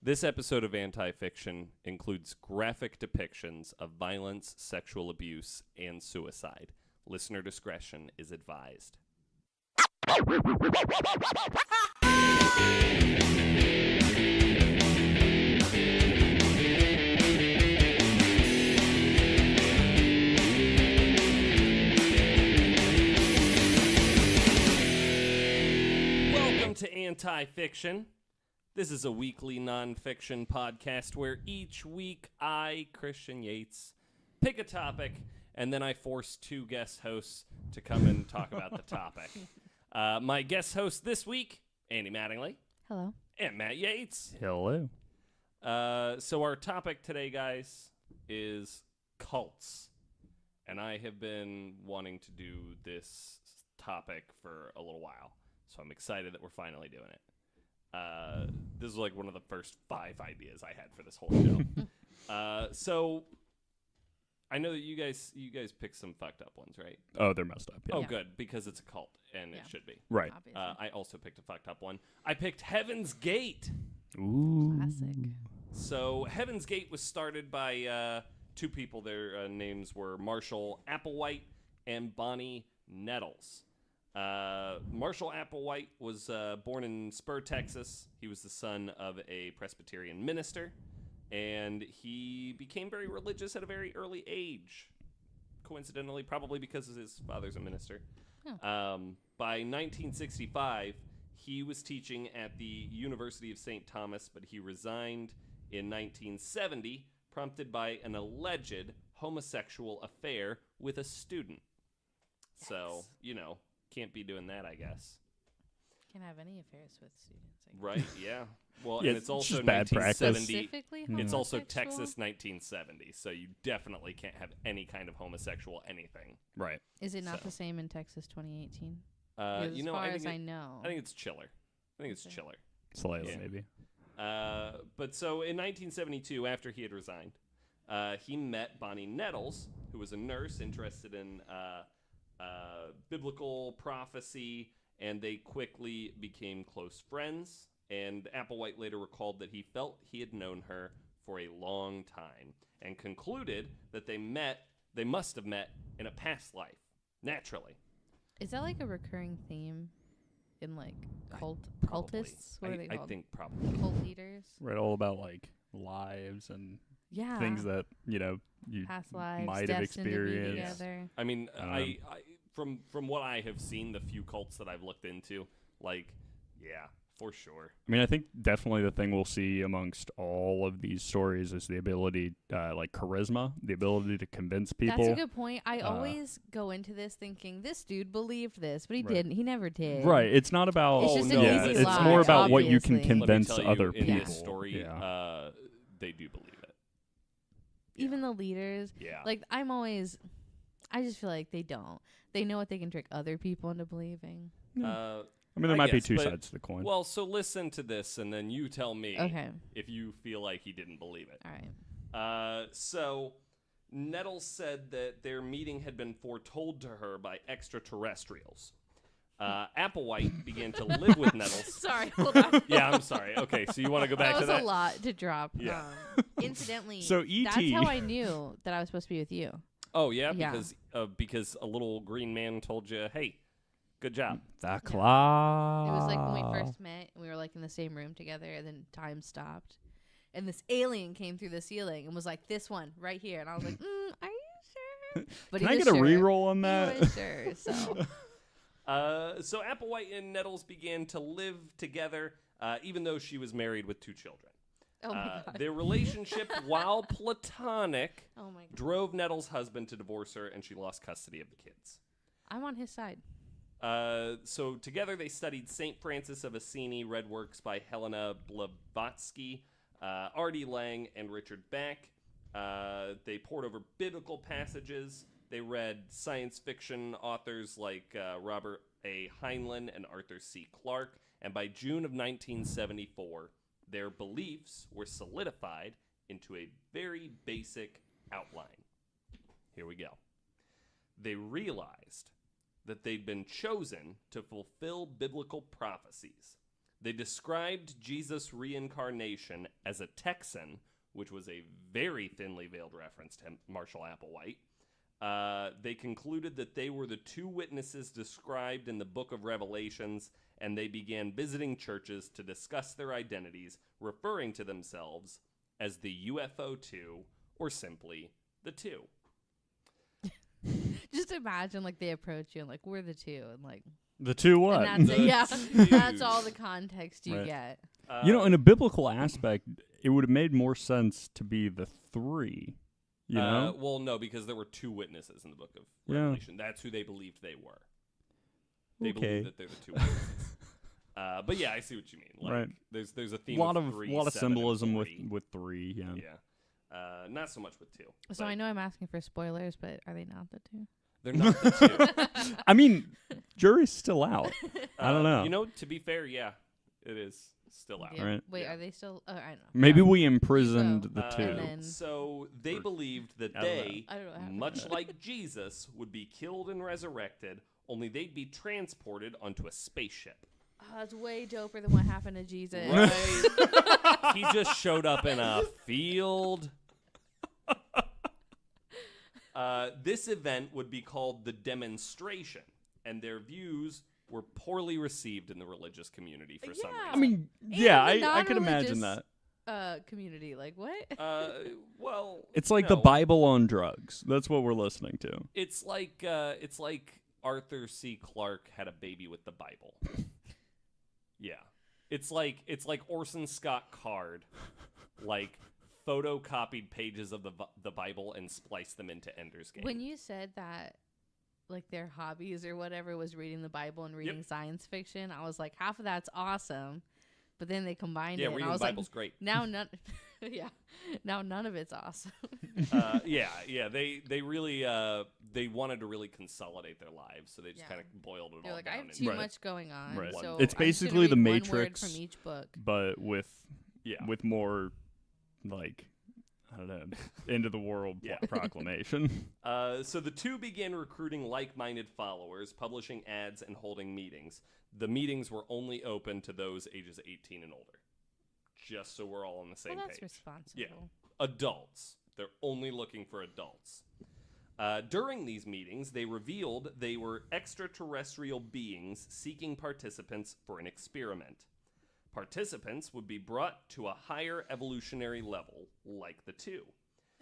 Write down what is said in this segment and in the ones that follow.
This episode of Anti-Fiction includes graphic depictions of violence, sexual abuse, and suicide. Listener discretion is advised. Welcome to Anti-Fiction. This is a weekly nonfiction podcast where each week I, Christian Yates, pick a topic, and then I force two guest hosts to come and talk about the topic. My guest host this week, Andy Mattingly. Hello. And Matt Yates. Hello. So our topic today, guys, is cults. And I have been wanting to do this topic for a little while. So I'm excited that we're finally doing it. This is like one of the first 5 ideas I had for this whole show. So I know that you guys picked some fucked up ones, right? Oh, they're messed up. Yeah. Oh, Yeah. good, because it's a cult, and it should be. Right. Obviously. I also picked a fucked up one. I picked Heaven's Gate. Ooh. Classic. So Heaven's Gate was started by two people. Their names were Marshall Applewhite and Bonnie Nettles. Marshall Applewhite was born in Spur, Texas. He was the son of a Presbyterian minister, and he became very religious at a very early age. Coincidentally, probably because his father's a minister. Oh. By 1965, he was teaching at the University of St. Thomas, but he resigned in 1970, prompted by an alleged homosexual affair with a student. So, can't be doing that, I guess. Can't have any affairs with students. Right? Yeah. Well, Yeah, and it's also just bad practice. 1970. Specifically It's also homosexual? Texas 1970, so you definitely can't have any kind of homosexual anything. Right. Is it not So. the same in Texas 2018? As as far as I know. I think it's chiller. I think it's Okay. chiller. Slightly, Yeah. maybe. But so in 1972, after he had resigned, he met Bonnie Nettles, who was a nurse interested in biblical prophecy, and they quickly became close friends. And Applewhite later recalled that he felt he had known her for a long time and concluded that they must have met in a past life, naturally. Is that like a recurring theme in like Probably. cultists? What are they I called? think probably. Cult leaders? Right. All about like lives and Yeah. things that, you Past lives, might have destined to be experienced. together. I mean, Um, from what I have seen, the few cults that I've looked into, yeah, for sure. I mean, I think definitely the thing we'll see amongst all of these stories is the ability, like charisma, the ability to convince people. That's a good point. I always go into this thinking this dude believed this, but he Right. didn't. He never did. Right. It's not about. It's just an yeah, easy it's lie, more about what you can obviously. convince Let me tell other you, people. in this story, Yeah. they do believe it. Even the leaders. Yeah. Like, I just feel like they don't. They know what they can trick other people into believing. I mean, there might be guess, two but- sides to the coin. Well, so listen to this, and then you tell me Okay. if you feel like he didn't believe it. All right. So Nettles said that their meeting had been foretold to her by extraterrestrials. Applewhite began to live with Nettles. Sorry, hold on. Yeah, I'm sorry. Okay, so you want to go back That to was that? a lot to drop. Yeah. Incidentally, So that's E.T. how I knew that I was supposed to be with you. Oh yeah, Yeah. because a little green man told you, "Hey, good job." The It clock. was like when we first met, and we were like in the same room together, and then time stopped. And this alien came through the ceiling and was like, "This one right here," and I was like, "Are you sure?" But Can he I was get a sure. reroll on He that? was sure. So So Applewhite and Nettles began to live together, even though she was married with 2 children. oh my god. Their relationship, while platonic, Oh my god. drove Nettles' husband to divorce her, and she lost custody of the kids. I'm on his side. So together they studied St. Francis of Assisi, read works by Helena Blavatsky, R.D. Lang, and Richard Bach. They pored over biblical passages. They read science fiction authors like Robert A. Heinlein and Arthur C. Clarke. And by June of 1974, their beliefs were solidified into a very basic outline. Here we go. They realized that they'd been chosen to fulfill biblical prophecies. They described Jesus' reincarnation as a Texan, which was a very thinly veiled reference to Marshall Applewhite. They concluded that they were the two witnesses described in the book of Revelations, and they began visiting churches to discuss their identities, referring to themselves as the UFO 2 or simply the 2. Just imagine, like, they approach you and, like, we're the 2. And, like, The 2 what? and that's it. Yeah. Twos. That's all the context you Right. get. In a biblical aspect, it would have made more sense to be the 3. You know? Well, no, because there were 2 witnesses in the book of Yeah. Revelation. That's who they believed they were. They Okay. believe that they're the 2 witnesses. But yeah, I see what you mean. Like, Right. There's a A theme lot of of 3, 7, symbolism and with 3. 3. Yeah. Yeah. Not so much with 2. So I know I'm asking for spoilers, but are they not the 2? They're not the 2. I mean, jury's still out. I don't know. You know, to be fair, yeah, it is still out. Yeah. Right. Wait, Yeah. are they still? I don't know. Maybe Yeah. we imprisoned So, the 2. and then- So they Or- believed that I don't know. they, I don't know what happened. much like Jesus, would be killed and resurrected, only they'd be transported onto a spaceship. Oh, that's way doper than what happened to Jesus. Right? He just showed up in a field. This event would be called the demonstration, and their views were poorly received in the religious community for some Yeah. reason. I mean, And yeah, the I could imagine non-religious- that. Community, like what? Well, It's like the no. Bible on drugs. That's what we're listening to. It's like Arthur C. Clarke had a baby with the Bible. Yeah, it's like Orson Scott Card, like photocopied pages of the Bible and spliced them into Ender's Game. When you said that, like their hobbies or whatever was reading the Bible and reading science fiction, I was like, half of that's awesome, but then they combined it, and reading I the was Bible's like, great. now none, now none of it's awesome. Yeah. They really they wanted to really consolidate their lives, so they just Yeah. kind of boiled it They're all like, down. I have into too Right. much going on, Right. so It's I'm just basically gonna the read one word Matrix. from each book. But with Yeah. with more like I don't know, end of the world Yeah. proclamation. So the 2 began recruiting like-minded followers, publishing ads, and holding meetings. The meetings were only open to those ages 18 and older, just so we're all on the same Well, that's page. responsible. Yeah. Adults. They're only looking for adults. During these meetings, they revealed they were extraterrestrial beings seeking participants for an experiment. Participants would be brought to a higher evolutionary level, like the 2.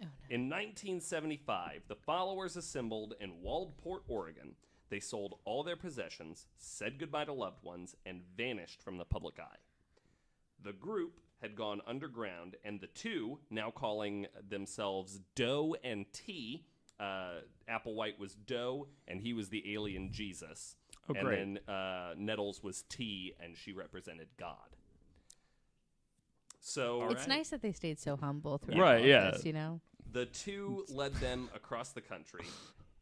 Oh, no. In 1975, the followers assembled in Waldport, Oregon. They sold all their possessions, said goodbye to loved ones, and vanished from the public eye. The group had gone underground, and the 2, now calling themselves Doe and T, Applewhite was Doe, and he was the alien Jesus. Oh, and great. then Nettles was T, and she represented God. So It's nice that they stayed so humble throughout Right, all of yeah. this, you know? the 2 led them across the country.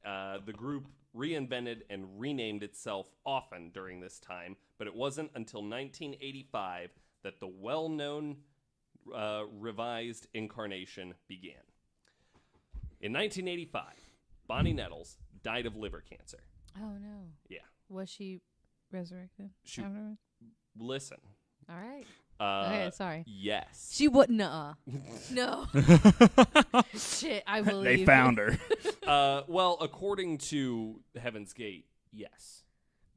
The group reinvented and renamed itself often during this time, but it wasn't until 1985 that the well-known revised incarnation began. In 1985, Bonnie Nettles died of liver cancer. Oh, no. Yeah. Was she resurrected? She- afterwards? Listen. All right. Uh, Okay, sorry. Yes. She would nuh No. Shit, I believe. They found her. Well, according to Heaven's Gate, yes.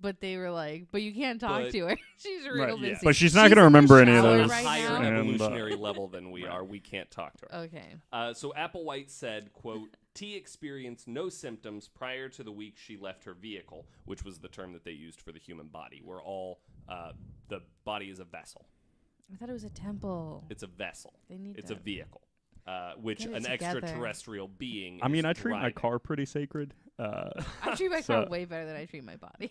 But they were like, but you can't talk But- to her. She's real Right, busy. But she's not She's going to in the remember any of shower those. right higher now. And, evolutionary level than we are. We can't talk to her. Okay. So Applewhite said, quote, T experienced no symptoms prior to the week she left her vehicle, which was the term that they used for the human body. We're all, the body is a vessel. I thought it was a temple. It's a vessel. They need It's to a vehicle, which get it an together. extraterrestrial being I mean, is I treat my driving. car pretty sacred. I treat my car So- way better than I treat my body.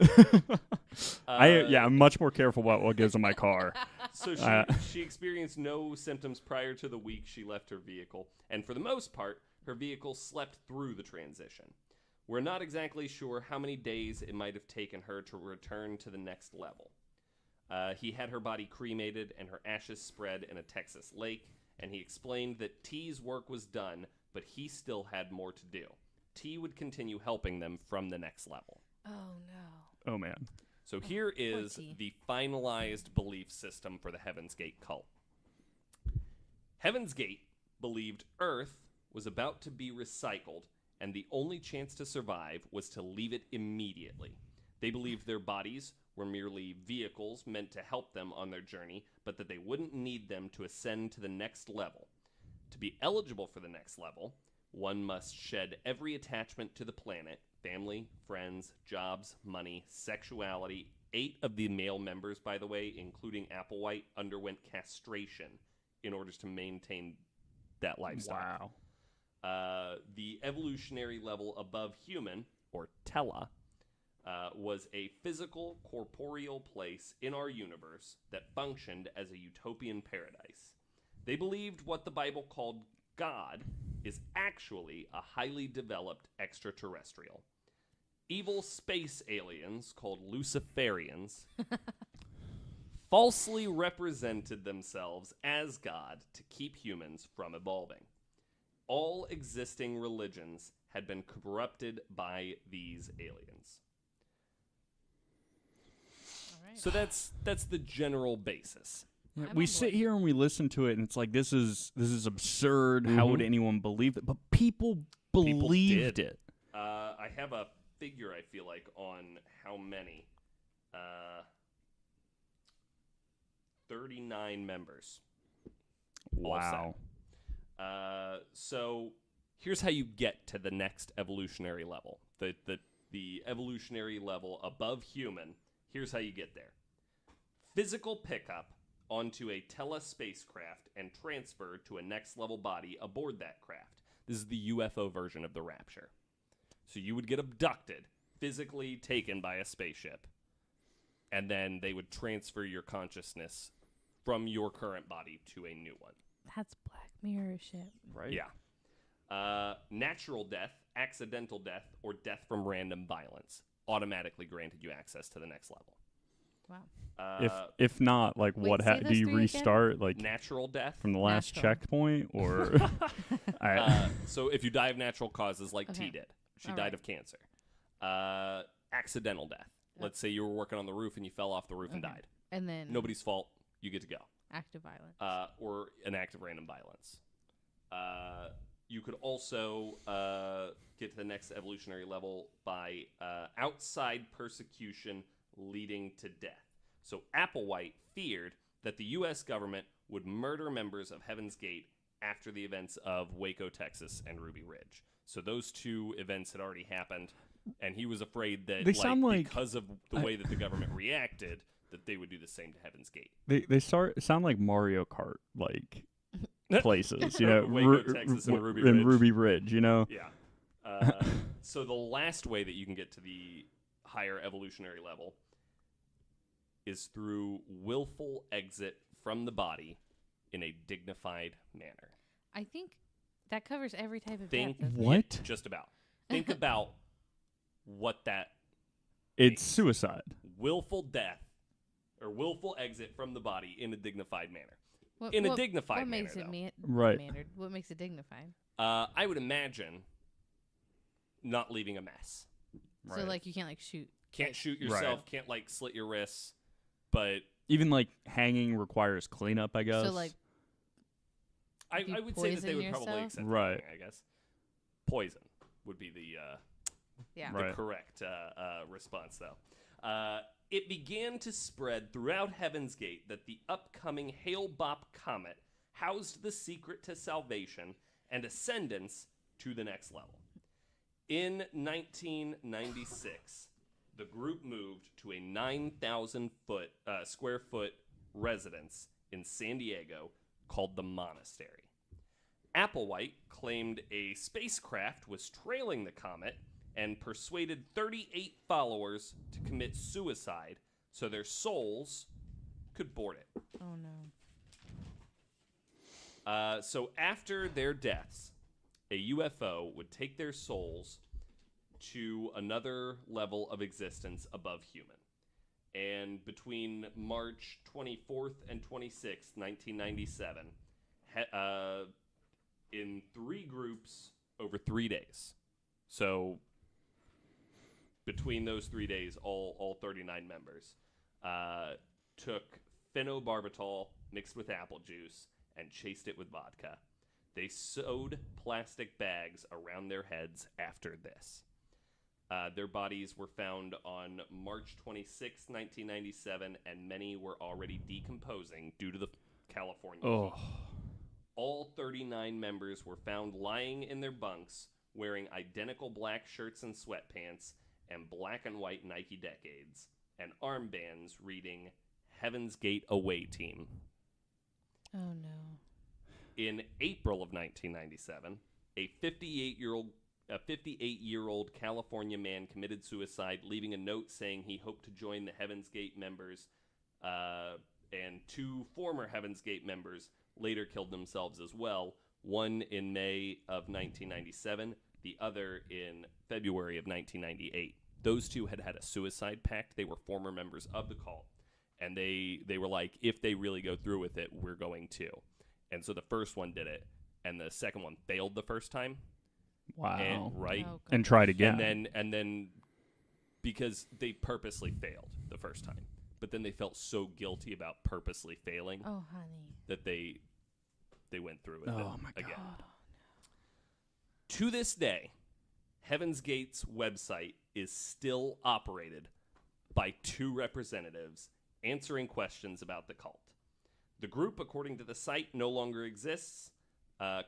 I'm much more careful about what goes in my car. So she experienced no symptoms prior to the week she left her vehicle, and for the most part, her vehicle slept through the transition. We're not exactly sure how many days it might have taken her to return to the next level. He had her body cremated and her ashes spread in a Texas lake, and he explained that T's work was done, but he still had more to do. T would continue helping them from the next level. Oh, no. Oh man. So here is T. the finalized belief system for the Heaven's Gate cult. Heaven's Gate believed Earth was about to be recycled, and the only chance to survive was to leave it immediately. They believed their bodies were merely vehicles meant to help them on their journey, but that they wouldn't need them to ascend to the next level. To be eligible for the next level, one must shed every attachment to the planet: family, friends, jobs, money, sexuality. 8 of the male members, by the way, including Applewhite, underwent castration in order to maintain that lifestyle. Wow. The evolutionary level above human, or Tela, was a physical, corporeal place in our universe that functioned as a utopian paradise. They believed what the Bible called God is actually a highly developed extraterrestrial. Evil space aliens called Luciferians falsely represented themselves as God to keep humans from evolving. All existing religions had been corrupted by these aliens. All right. So that's the general basis. Yeah, I'm we on sit board. here and we listen to it, and it's like this is absurd. How would anyone believe it? But people believed did. it. I have a figure, I feel like, on how many. 39 members. Wow. So here's how you get to the next evolutionary level. The evolutionary level above human, here's how you get there. Physical pickup onto a Tela spacecraft and transfer to a next level body aboard that craft. This is the UFO version of the Rapture. So you would get abducted, physically taken by a spaceship, and then they would transfer your consciousness from your current body to a new one. That's Black Mirror shit. Right? Yeah. Natural death, accidental death, or death from random violence automatically granted you access to the next level. Wow. If not, like, Wait, what say do those you 3 again? restart? Like Natural death. from the last Natural. checkpoint, or So if you die of natural causes like T Okay. did, she All died right. of cancer. Accidental death. Yep. Let's say you were working on the roof and you fell off the roof and Okay. died. And then Nobody's fault. You get to go. active violence. Or an act of random violence. You could also get to the next evolutionary level by outside persecution leading to death. So Applewhite feared that the U.S. government would murder members of Heaven's Gate after the events of Waco, Texas, and Ruby Ridge. So those 2 events had already happened, and he was afraid that, They sound like- because of the way that the government reacted, that they would do the same to Heaven's Gate. they sound like Mario Kart like places, you know, Waco, Texas, and Ruby Ridge. Ruby Ridge, you know. Yeah. So the last way that you can get to the higher evolutionary level is through willful exit from the body in a dignified manner. I think that covers every type of Think death. doesn't it? What? Just about. Think about what that It's suicide. willful death or willful exit from the body in a dignified manner. What, In a what- dignified what makes manner, it Right. mannered? What makes it dignified? I would imagine not leaving a mess. So like you can't like shoot. Can't shoot yourself, Right. can't like slit your wrists, but Even like hanging requires cleanup, I guess. So like if you I would say that they poison would probably yourself? accept Right. anything, I guess. Poison would be the yeah. Right. correct response, though. It began to spread throughout Heaven's Gate that the upcoming Hale-Bopp comet housed the secret to salvation and ascendance to the next level. In 1996, the group moved to a 9,000 square foot residence in San Diego called the Monastery. Applewhite claimed a spacecraft was trailing the comet and persuaded 38 followers to commit suicide so their souls could board it. Oh no. So after their deaths, a UFO would take their souls to another level of existence above human. And between March 24th and 26th, 1997, in 3 groups over 3 days. So between those 3 days, all 39 members took phenobarbital mixed with apple juice and chased it with vodka. They sewed plastic bags around their heads after this. Their bodies were found on March 26, 1997, and many were already decomposing due to the California heat. All 39 members were found lying in their bunks, wearing identical black shirts and sweatpants, and black and white Nike Decades, and armbands reading Heaven's Gate Away Team. Oh, no. In April of 1997, a 58-year-old California man committed suicide, leaving a note saying he hoped to join the Heaven's Gate members, and 2 former Heaven's Gate members later killed themselves as well, one in May of 1997, the other in February of 1998. Those 2 had a suicide pact. They were former members of the cult, and they were like, if they really go through with it, we're going to. And so the first one did it, and the second one failed the first time. Wow. Right? Oh, And tried again. And then because they purposely failed the first time, but then they felt so guilty about purposely failing Oh, honey. that they went through with it Oh, my God. again. To this day, Heaven's Gate's website is still operated by 2 representatives answering questions about the cult. The group, according to the site, no longer exists.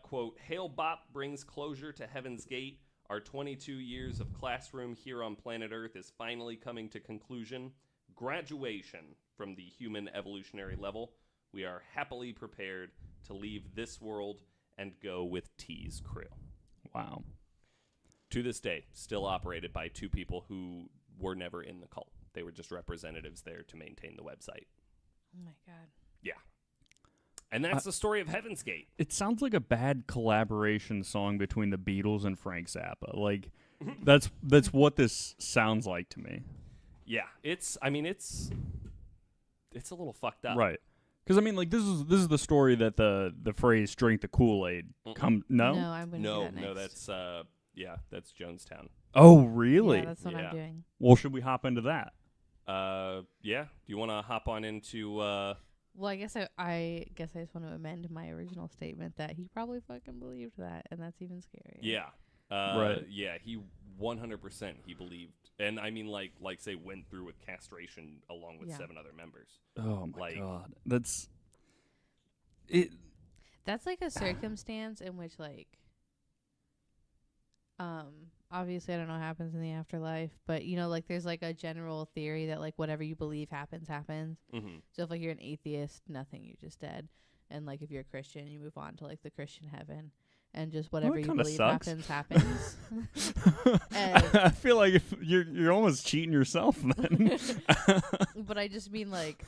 Quote, Hail Bop brings closure to Heaven's Gate. Our 22 years of classroom here on planet Earth is finally coming to conclusion. Graduation from the human evolutionary level. We are happily prepared to leave this world and go with T's crew. Wow. To this day, still operated by 2 people who were never in the cult. They were just representatives there to maintain the website. Oh, my God. Yeah. And that's the story of Heaven's Gate. It sounds like a bad collaboration song between the Beatles and Frank Zappa. Like, that's what this sounds like to me. Yeah, it's a little fucked up. Right. Because, I mean, like, this is the story that the phrase drink the Kool-Aid come... No? No, I'm going to do that next. No, that's Jonestown. Oh, really? Yeah, that's what Yeah. I'm doing. Well, should we hop into that? Yeah. Do you want to hop on into... Well, I guess I just want to amend my original statement that he probably fucking believed that, and that's even scarier. Yeah. Right. Yeah, he 100% he believed. And I mean, like say, went through with castration along with 7 other members. Oh, my Like- God. That's... It... That's like a circumstance in which, like, obviously I don't know what happens in the afterlife, but, you know, like, there's, like, a general theory that, like, whatever you believe happens. Mm-hmm. So if, like, you're an atheist, nothing, you're just dead. And, like, if you're a Christian, you move on to, like, the Christian heaven. And just whatever you kinda believe sucks. happens. And- I feel like if you're almost cheating yourself then. But I just mean, like,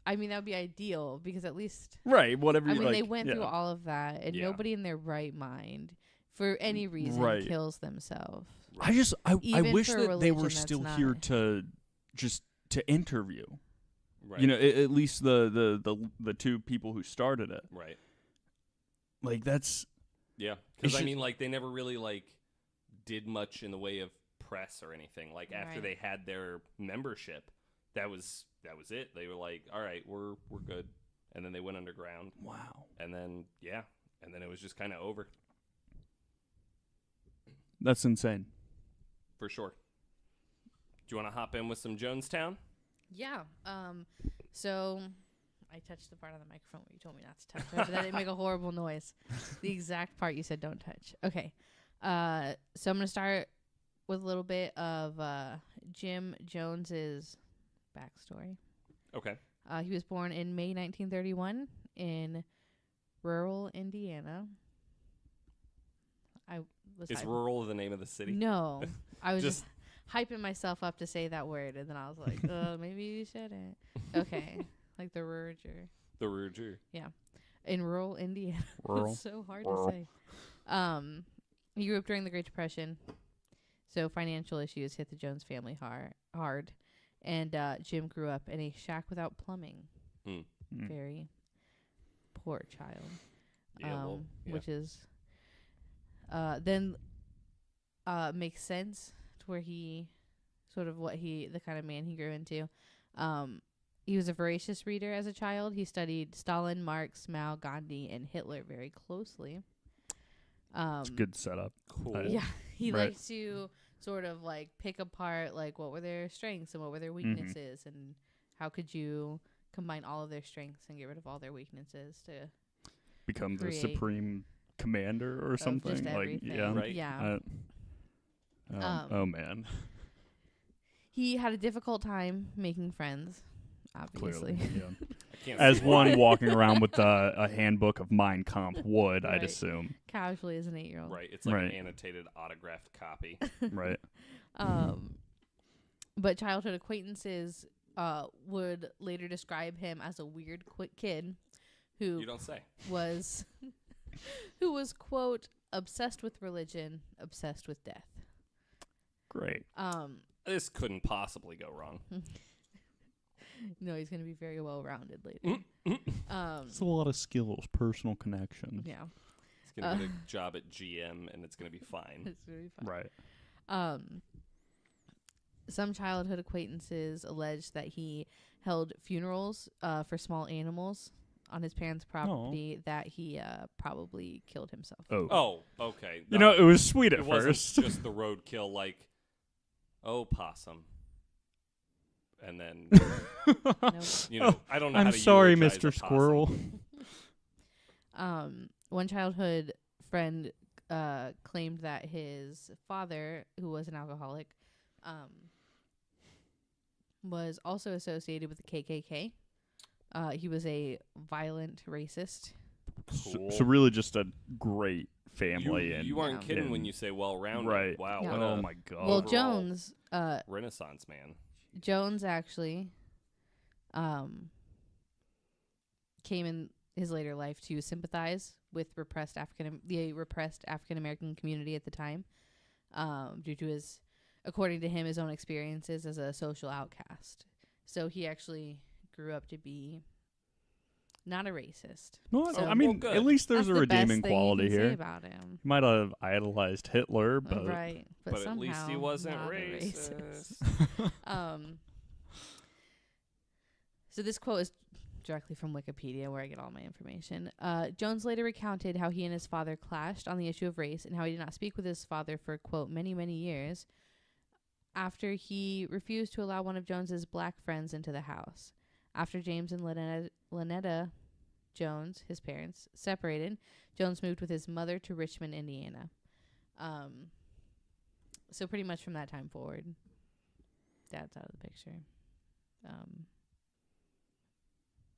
I mean, that would be ideal because at least, Right, whatever I you mean, like. they went yeah. through all of that, and Yeah. nobody in their right mind, for any reason, Right. kills themselves. I Even wish for that they were religion, that's still not- here to just to interview. Right. You know, at least the 2 people who started it. Right. Like that's Yeah. Because I should- mean, like, they never really did much in the way of press or anything. Like after Right. they had their membership, that was it. They were like, all right, we're good. And then they went underground. wow. And then and then it was just kind of over That's insane. for sure. Do you want to hop in with some Jonestown? Yeah. So I touched the part on the microphone where you told me not to touch it, but that didn't make a horrible noise. The exact part you said don't touch. Okay. So I'm going to start with a little bit of Jim Jones's backstory. Okay. He was born in May 1931 in rural Indiana. Is rural the name of the city? No. I was Just- just hyping myself up to say that word, and then I was like, maybe you shouldn't. Okay. Like the Ruger. The Ruger. In rural Indiana. Rural. It's so hard Rural. to say. He grew up during the Great Depression, so financial issues hit the Jones family hard. And Jim grew up in a shack without plumbing. Mm. Very poor child. Yeah, well, yeah. Which is then makes sense where he sort of the kind of man he grew into. He was a voracious reader as a child. He studied Stalin, Marx, Mao, Gandhi, and Hitler very closely. It's a good setup. Cool. Yeah, he Right. liked to sort of like pick apart like what were their strengths and what were their weaknesses, and how could you combine all of their strengths and get rid of all their weaknesses to Become the create supreme commander or of something. just Like, everything. yeah. Right. Yeah. Oh man. He had a difficult time making friends, obviously. Clearly. Yeah. I can't As see why. one walking around with a handbook of Mein Kampf would, I'd Right. assume. Casually as an 8-year-old. Right. It's like Right. an annotated autographed copy. Right. But childhood acquaintances would later describe him as a weird kid who You don't say. was who was, quote, obsessed with religion, obsessed with death. Great. This couldn't possibly go wrong. No, he's going to be very well-rounded later. It's a lot of skills, personal connections. Yeah. He's going to get a job at GM, and it's going to be fine. It's really fun. Right. Some childhood acquaintances alleged that he held funerals for small animals on his parents' property, that he probably killed himself. Oh, okay. You know, it was sweet at it wasn't first. just the roadkill, like, oh, possum. And then, Nope. you know, I don't know how I'm to sorry, eulogize a Mr. possum. Squirrel. One childhood friend claimed that his father, who was an alcoholic, was also associated with the KKK. He was a violent racist. Cool. So really just a great family. You aren't Yeah. kidding when you say well-rounded. Right. Wow. Yeah. What Oh a my God. Well, overall Jones Renaissance man. actually came in his later life to sympathize with the repressed African American community at the time, due to his, according to him, his own experiences as a social outcast. So he actually grew up to be not a racist. No, So- I mean, Well, good. at least there's That's a the best redeeming thing you quality can say here. about him. He might have idolized Hitler, but Right, but But at least he somehow wasn't not a racist. So this quote is directly from Wikipedia, where I get all my information. Jones later recounted how he and his father clashed on the issue of race, and how he did not speak with his father for, quote, many, many years, after he refused to allow one of Jones's black friends into the house. After James and Lynetta Jones, his parents, separated, Jones moved with his mother to Richmond, Indiana. So pretty much from that time forward, Dad's out of the picture.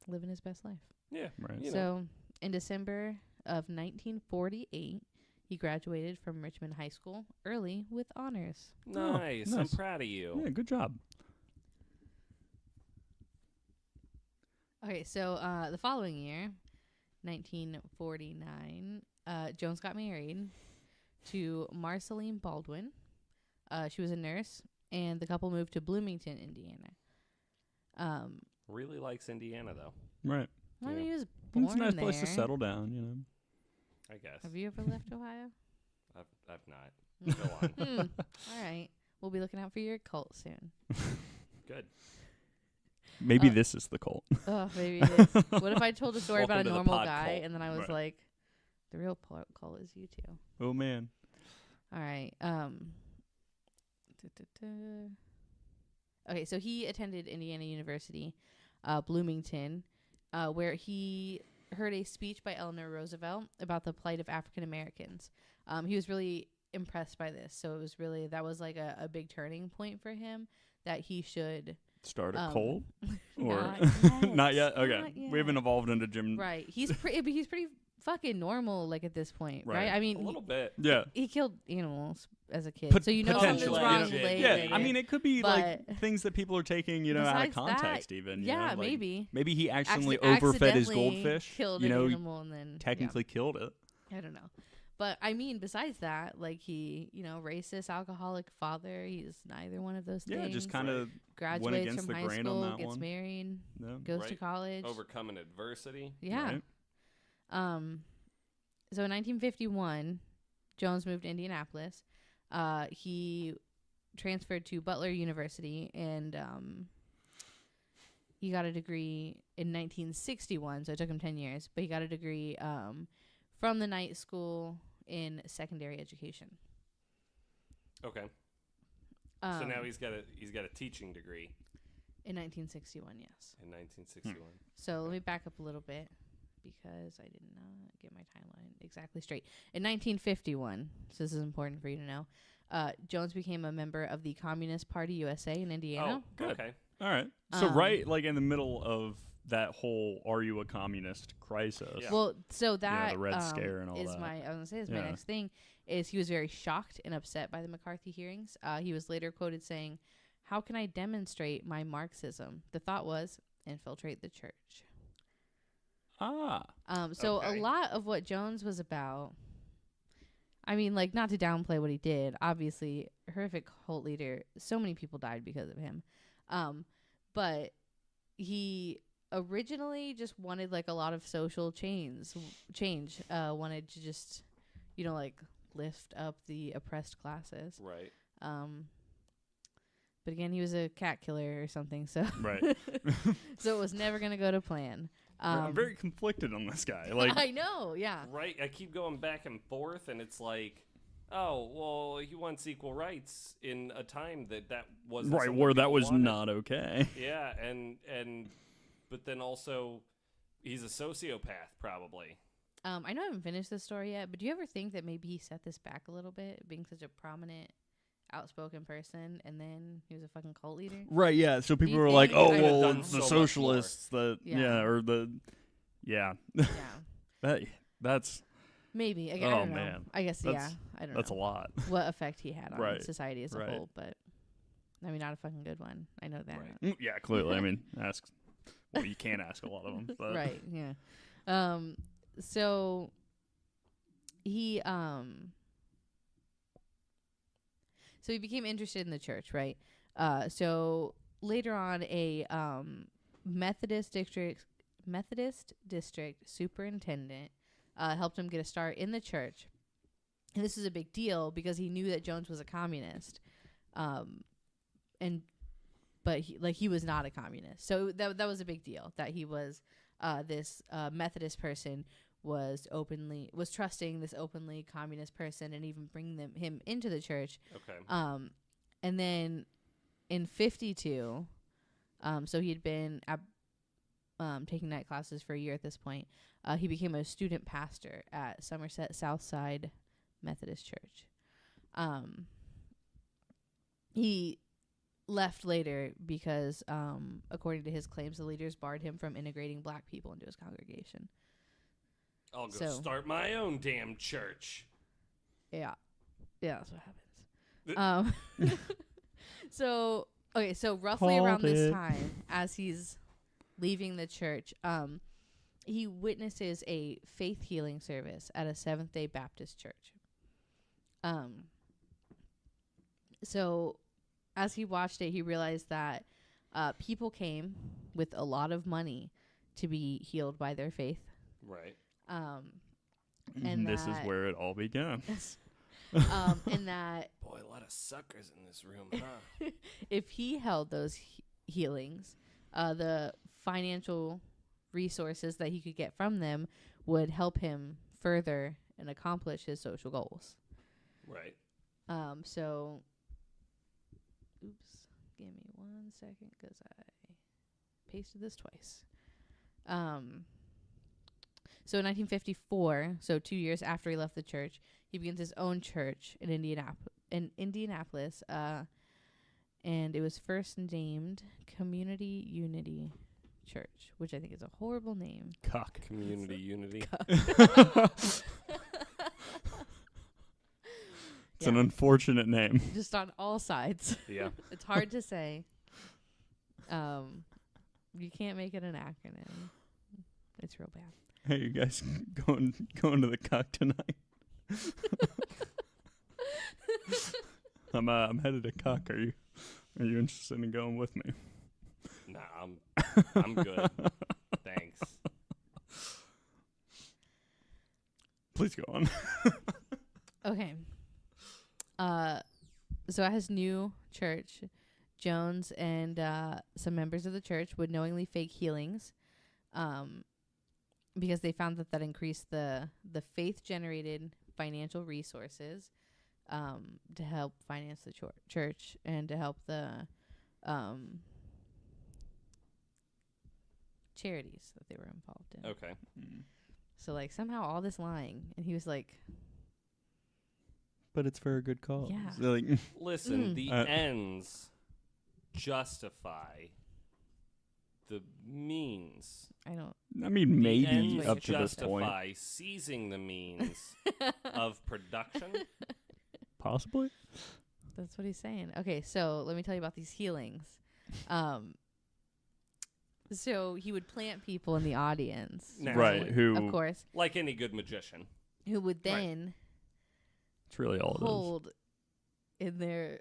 Living his best life. Yeah. right. You know. So in December of 1948, he graduated from Richmond High School early with honors. Nice. I'm nice. proud of you. Yeah, good job. Okay, so the following year, 1949, Jones got married to Marceline Baldwin. She was a nurse, and the couple moved to Bloomington, Indiana. Really likes Indiana, though. Right. I mean, Yeah. he was born It's a nice there. place to settle down, you know. I guess. Have you ever left Ohio? I've not. Go on. All right. We'll be looking out for your cult soon. Good. Maybe Uh, this is the cult. Oh, maybe it is. What if I told a story Welcome about a to the normal pod guy, cult. and then I was Right. like, the real cult is you two. Oh man. All right. Okay, so he attended Indiana University, Bloomington, where he heard a speech by Eleanor Roosevelt about the plight of African Americans. He was really impressed by this, so it was really, that was like a big turning point for him, that he should Start a cult? Or not yet. not yet? Okay. Not We haven't yet. evolved into Jim. Right. He's pretty fucking normal, like, at this point, right? Right. I mean, A little bit. Yeah. he killed animals as a kid, so you know something's Potentially, wrong you know. later. Yeah, I mean, it could be like But things that people are taking, you know, out of besides that, context. Even, you yeah, know, like, maybe. Maybe he accidentally Accidentally overfed his goldfish. killed You know, an animal and then technically killed it. yeah, I don't know. But I mean, besides that, like, he, you know, racist, alcoholic father. He's neither one of those Yeah, things. just kind of graduates against from the high grain on school, that gets one. married, no. goes to Right. college. Overcoming adversity. Yeah. Right? So in 1951, Jones moved to Indianapolis. He transferred to Butler University, and he got a degree in 1961, so it took him 10 years, but he got a degree from the night school in secondary education. Okay. So now he's got a teaching degree. In 1961, yes. In 1961. So let me back up a little bit because I did not get my timeline exactly straight. In 1951, so this is important for you to know, Jones became a member of the Communist Party USA in Indiana. Oh, good. Okay. All right. So right, like in the middle of that whole "Are you a communist?" crisis. Yeah. Well, so that the Red Scare and all is that. my my next thing is he was very shocked and upset by the McCarthy hearings. He was later quoted saying, "How can I demonstrate my Marxism? The thought was infiltrate the church." So Okay. a lot of what Jones was about, I mean, like, not to downplay what he did, obviously horrific cult leader, so many people died because of him, but he originally just wanted like a lot of social change, wanted to just, like, lift up the oppressed classes, Right. but again, he was a cat killer or something, so Right. so it was never gonna go to plan. I'm very conflicted on this guy. Like, I know, yeah. Right. I keep going back and forth, and it's like, oh, well, he wants equal rights in a time that wasn't right, something where that people was wanted. not okay. Yeah, but then also, he's a sociopath, probably. I know I haven't finished this story yet, but do you ever think that maybe he set this back a little bit, being such a prominent, outspoken person, and then he was a fucking cult leader? Right, yeah. So people you were think like, he "Oh, could've well, done it's so the much socialists that, Yeah. or the, yeah." Yeah, That's maybe. I Oh, don't know. man. I guess, That's- I don't that's know a lot. what effect he had on Right, society as a right. whole, but I mean, not a fucking good one. I know that. Right. Yeah, clearly. I mean, well, you can't ask a lot of them. But. Right, yeah. So he so he became interested in the church, right? So later on, a Methodist district superintendent helped him get a start in the church, and this is a big deal because he knew that Jones was a communist, but he was not a communist, so that was a big deal that he was this Methodist person was trusting this openly communist person and even bringing him into the church. Okay. And then in 52, so he'd been taking night classes for a year at this point. He became a student pastor at Somerset Southside Methodist Church. He left later because, according to his claims, the leaders barred him from integrating black people into his congregation. I'll go start my own damn church. Yeah, that's what happens. So roughly around this time, as he's leaving the church, he witnesses a faith healing service at a Seventh-day Baptist church. So as he watched it, he realized that people came with a lot of money to be healed by their faith. Right. And this is that- where it all begins. And that Boy, a lot of suckers in this room, huh? if he held those healings, the financial resources that he could get from them would help him further and accomplish his social goals. Right. So, oops, give me 1 second because I pasted this twice. So in 1954, so 2 years after he left the church, he begins his own church in Indianapolis, and it was first named Community Unity Church, which I think is a horrible name. Cuck. Community unity. It's an unfortunate name. Just on all sides. Yeah. It's hard to say. You can't make it an acronym. It's real bad. Hey, you guys going to the cuck tonight? I'm headed to cuck. Are you interested in going with me? Nah, I'm good. Thanks. Please go on. Okay. So at his new church, Jones and some members of the church would knowingly fake healings, because they found that increased the faith-generated financial resources to help finance the church and to help the charities that they were involved in. Okay. So like somehow all this lying, and he was like, But it's for a good cause. Yeah. So, like, Listen, the ends justify the means. I mean, The maybe ends up to this point. justify seizing the means of production. Possibly. That's what he's saying. Okay, so let me tell you about these healings. So he would plant people in the audience. Naturally. Right, who- Of course. Like any good magician. Who would then It's really all it is. hold in their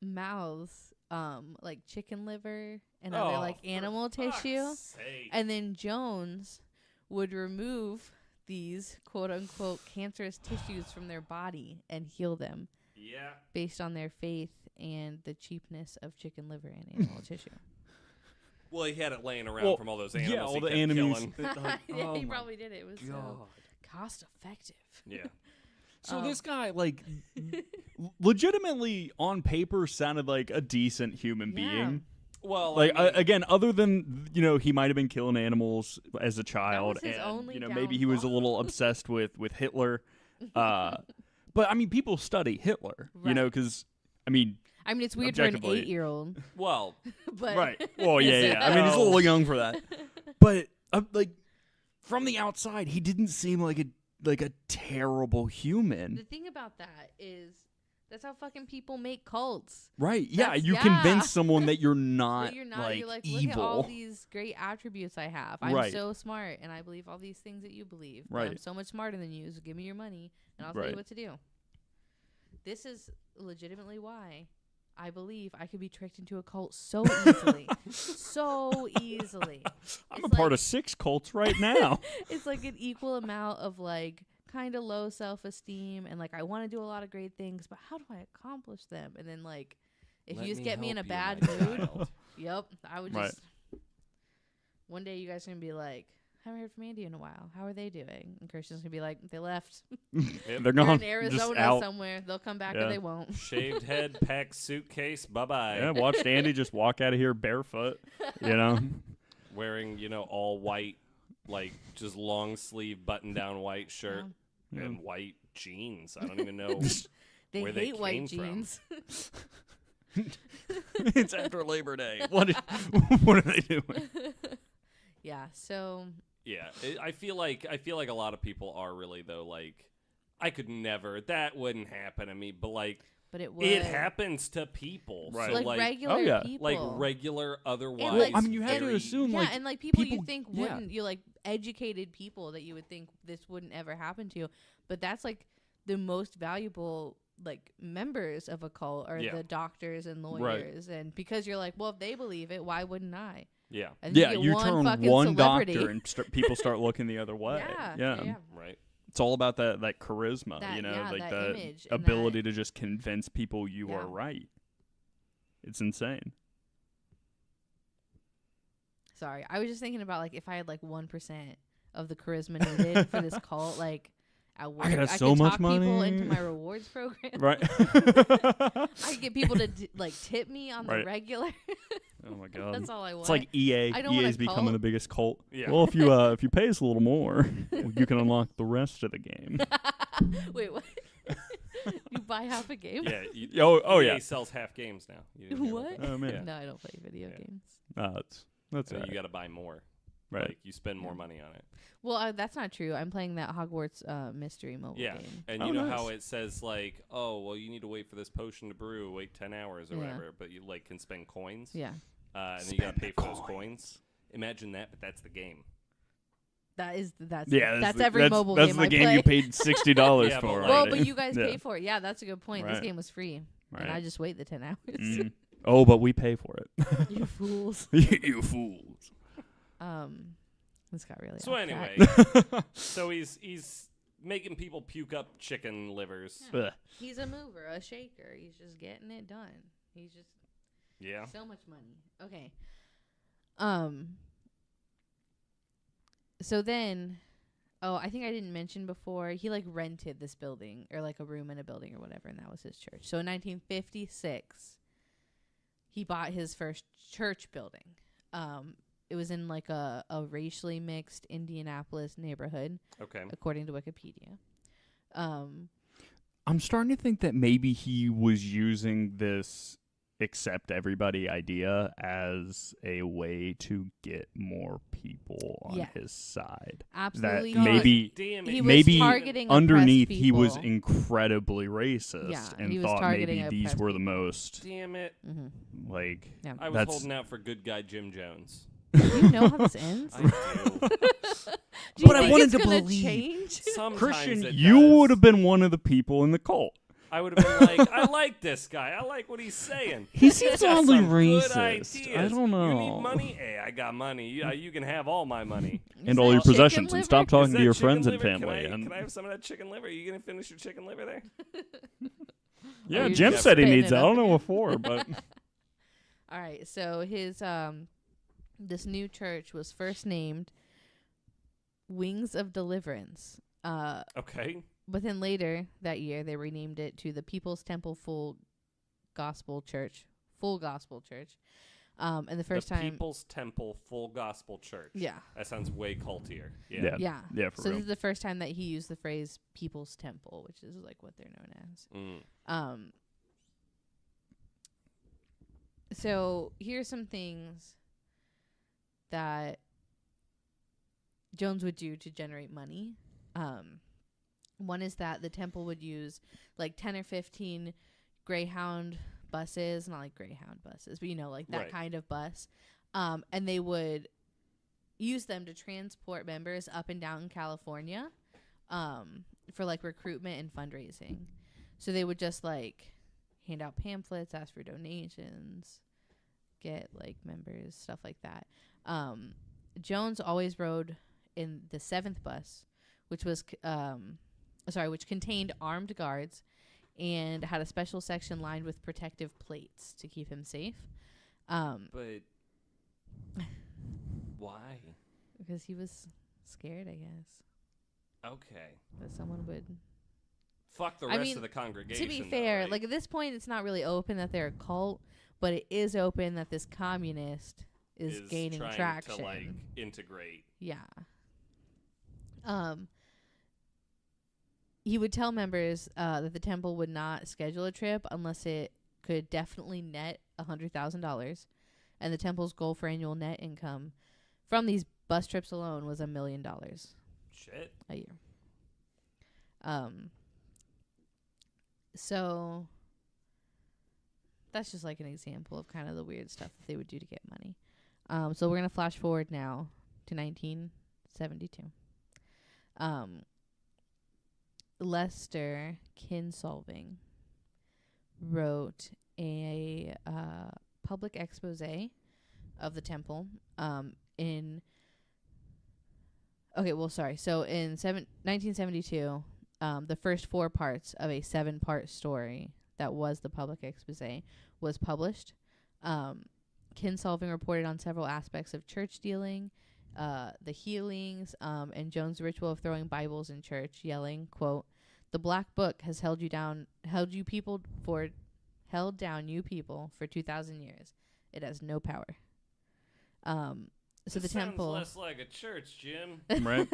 mouths like chicken liver and other like animal tissue. And then Jones would remove these quote unquote cancerous tissues from their body and heal them. Yeah. Based on their faith and the cheapness of chicken liver and animal tissue. Well, he had it laying around from all those animals. Yeah, all he the kept enemies. killing. Yeah, he probably did it. It was so cost effective. Yeah. So this guy, like, legitimately on paper sounded like a decent human being. Well, Like, I mean, again, other than, he might have been killing animals as a child. was his And, only maybe he was a downfall. little obsessed with Hitler. But, I mean, people study Hitler, Right. because, I mean, I mean, it's weird for an Objectively. 8-year-old. well, But right. Well, yeah. I mean, he's a little young for that. But, like, from the outside, he didn't seem like a terrible human. The thing about that is that's how fucking people make cults. Right. Yeah. That's- You yeah. convince someone that you're not, That you're not. like, You're like, evil. look at all these great attributes I have. I'm Right. so smart, and I believe all these things that you believe. But Right. I'm so much smarter than you, so give me your money, and I'll tell Right. you what to do. This is legitimately why I believe I could be tricked into a cult so easily. So easily. I'm It's a part like- of 6 cults right now. It's like an equal amount of like kind of low self-esteem and like I want to do a lot of great things, but how do I accomplish them? And then like if let you just get me in a help you, bad my mood, child. yep, I would Right. just one day you guys are gonna be like, haven't heard from Andy in a while. How are they doing? And Christian's gonna be like, they left. They're They're gone. in Just Arizona out. somewhere. They'll come back Yeah. or they won't. Shaved head, packed suitcase, bye-bye. Yeah, watched Andy just walk out of here barefoot. Wearing, all white, like just long sleeve button down white shirt Yeah. and white jeans. I don't even know. They Where they hate white came from. jeans. It's after Labor Day. What are they doing? Yeah, so Yeah, I feel like a lot of people are really though like I could never. That wouldn't happen to me, but like but it would it happens to people. Right. So like regular oh, yeah. people. like regular otherwise. Well, I mean, you have to very- assume, Yeah, like, and like people you people- think yeah. wouldn't, you like educated people that you would think this wouldn't ever happen to, but that's like the most valuable like members of a cult are Yeah. the doctors and lawyers, and because you're like, well, if they believe it, why wouldn't I? Yeah. And Yeah, get you one turn fucking one celebrity. doctor and people start looking the other way. Yeah. Right. It's all about that charisma, That- like that the image and ability to just convince people you Yeah. are right. It's insane. Sorry, I was just thinking about like if I had like 1% of the charisma needed for this cult, like at work, got I so could much talk people money. into my rewards program. Right. I could get people to like tip me on the Right. regular. Oh my god. That's all I want. It's like EA. I don't want a EA's becoming cult. the biggest cult. Yeah. Well, if you pay us a little more, you can unlock the rest of the game. Wait, what? You buy half a game? Yeah. Oh, EA yeah. sells half games now. You didn't hear about What? that? Oh man. No, I don't play video Yeah. games. That's So right. you got to buy more. Right. Like you spend more money on it. Well, that's not true. I'm playing that Hogwarts mystery mobile Yeah. game. And Oh, you know nice. how it says like, oh, well, you need to wait for this potion to brew, wait 10 hours or Yeah. whatever, but you like can spend coins. Yeah, And then you got to Spend pay the for those coins. Imagine that, but that's the game. that's Yeah, that's the- every mobile that's game the I game play. you paid $60 Yeah, but for. like- Well, already. but you guys Yeah. pay for it. Yeah, that's a good point. This Right. game was free, and I Right. just wait the 10 hours. Mm. Oh, but we pay for it. You fools. You fools. This got really So off anyway, track. so he's making people puke up chicken livers. Yeah. Ugh. He's a mover, a shaker. He's just getting it done. He's just Yeah. so much money. Okay. So then, I think I didn't mention before, he like rented this building or like a room in a building or whatever, and that was his church. So in 1956, he bought his first church building. It was in like a racially mixed Indianapolis neighborhood, Okay. according to Wikipedia. I'm starting to think that maybe he was using this accept everybody idea as a way to get more people on Yeah. his side. Absolutely. That maybe Damn it. he was maybe targeting underneath oppressed he was people. incredibly racist Yeah, and he was thought targeting maybe these oppressed were the people. most Damn it. Mm-hmm. like Yeah. I was That's- holding out for good guy Jim Jones. Do you know how this ends? I do. Do you But I think wanted it's to gonna believe. change? Sometimes Christian, it you does. would have been one of the people in the cult. I would have been like, I like this guy. I like what he's saying. He seems got oddly some good racist. ideas. I don't know. You need money? Hey, I got money. You can have all my money. And Is all that your chicken possessions and liver? stop Is talking that to your chicken friends and liver? family. Can I have some of that chicken liver? Are you going to finish your chicken liver there? Yeah, you're Jim just said he spitting needs it it. I up don't know again. what for, but All right. So his this new church was first named Wings of Deliverance. Okay. But then later that year, they renamed it to the People's Temple Full Gospel Church. And the first the time, People's Temple Full Gospel Church. yeah, That sounds way cultier. yeah, yeah, for So real. this is the first time that he used the phrase "People's Temple," which is like what they're known as. Mm. So here's some things that Jones would do to generate money. One is that the temple would use like 10 or 15 Greyhound buses, not like Greyhound buses, but like that Right. kind of bus. And they would use them to transport members up and down California for like recruitment and fundraising. So they would just like hand out pamphlets, ask for donations, get like members, stuff like that. Jones always rode in the 7th bus, which was which contained armed guards and had a special section lined with protective plates to keep him safe. But why? Because he was scared, I guess, Okay. that someone would. Fuck the I rest mean, of the congregation. To be though, fair, right? like at this point, it's not really open that they're a cult, but it is open that this communist is gaining trying traction. to like integrate. Yeah. He would tell members that the temple would not schedule a trip unless it could definitely net $100,000, and the temple's goal for annual net income from these bus trips alone was $1 million Shit. a year. So that's just like an example of kind of the weird stuff that they would do to get money. So we're gonna flash forward now to 1972. Lester Kinsolving wrote a public expose of the temple in 1972, the first 4 parts of a 7-part story that was the public expose was published. Kinsolving reported on several aspects of church dealing, the healings, and Jones' ritual of throwing Bibles in church, yelling, quote, "The Black Book has held down you people for 2,000 years. It has no power." So This the temple, sounds less like a church, Jim. Right?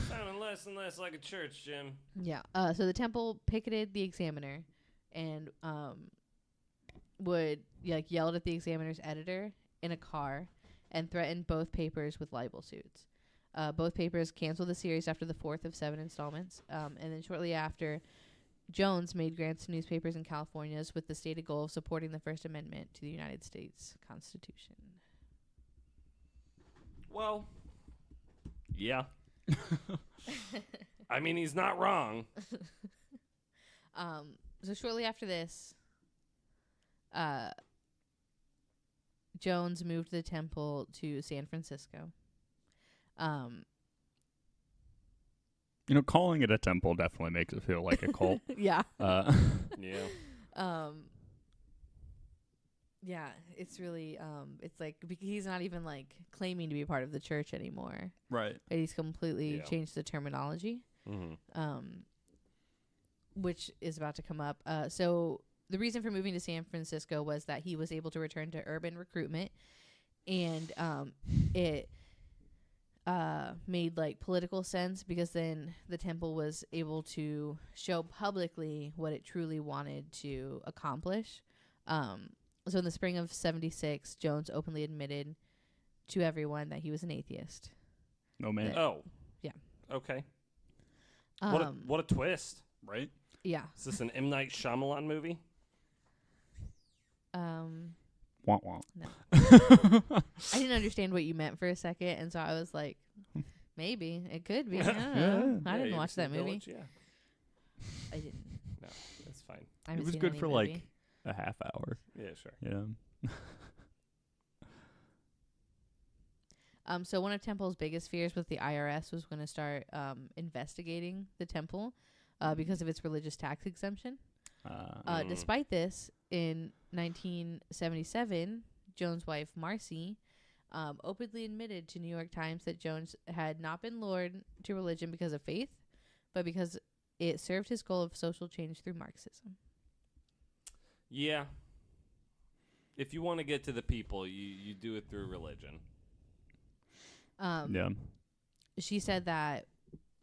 Sounding less and less like a church, Jim. yeah. So the temple picketed the Examiner, and would yelled at the Examiner's editor in a car, and threatened both papers with libel suits. Both papers canceled the series after the 4th of 7 installments, and then shortly after, Jones made grants to newspapers in California with the stated goal of supporting the First Amendment to the United States Constitution. Well, yeah. I mean, he's not wrong. So shortly after this, Jones moved the temple to San Francisco. Calling it a temple definitely makes it feel like a cult. Yeah. Yeah. Yeah, it's really it's like he's not even like claiming to be part of the church anymore. Right. And he's completely Yeah. changed the terminology. Which is about to come up. So the reason for moving to San Francisco was that he was able to return to urban recruitment, and it made like political sense because then the temple was able to show publicly what it truly wanted to accomplish. So in the spring of '76, Jones openly admitted to everyone that he was an atheist. No man. Oh. Yeah. Okay. What a twist. Right? Yeah. Is this an M. Night Shyamalan movie? Wah wah. No. I didn't understand what you meant for a second, and so I was like, maybe it could be. I don't know. I didn't watch that movie. Village? Yeah. I didn't. No, that's fine. I It haven't was seen good any for movie. like a half hour. Yeah, sure. Yeah. So one of Temple's biggest fears was the IRS was going to start investigating the temple because of its religious tax exemption. Despite this, in 1977, Jones' wife, Marcy, openly admitted to New York Times that Jones had not been lured to religion because of faith, but because it served his goal of social change through Marxism. Yeah. If you want to get to the people, you do it through religion. Yeah. She said that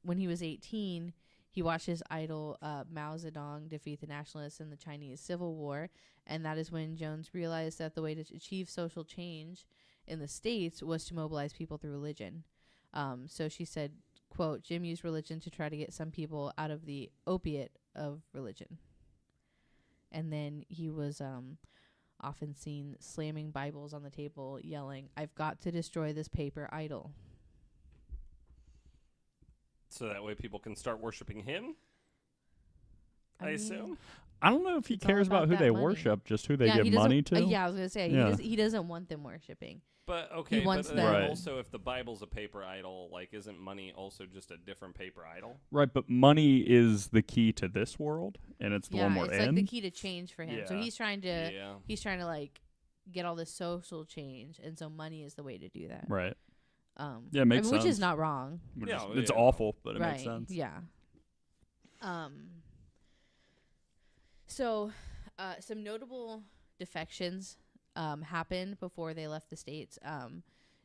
when he was 18, he watched his idol Mao Zedong defeat the nationalists in the Chinese Civil War, and that is when Jones realized that the way to achieve social change in the States was to mobilize people through religion. So she said, quote, Jim used religion to try to get some people out of the opiate of religion. And then he was often seen slamming Bibles on the table, yelling, I've got to destroy this paper idol. So that way people can start worshiping him? I assume? I don't know if he It's all cares about about who that they money. worship, just who they Yeah, give he doesn't- money to. yeah, I was going to say, Yeah. he doesn't want them worshiping. But, okay, wants but them- Right. also if the Bible's a paper idol, like, isn't money also just a different paper idol? Right, but money is the key to this world, and it's the one we're it's in. like the key to change for him. So Yeah. he's trying to Yeah. like get all this social change, and so money is the way to do that. Right. Yeah, makes which is sense. not wrong. Yeah, It's yeah. awful, but it right. makes sense. Yeah. So some notable defections happened before they left the States.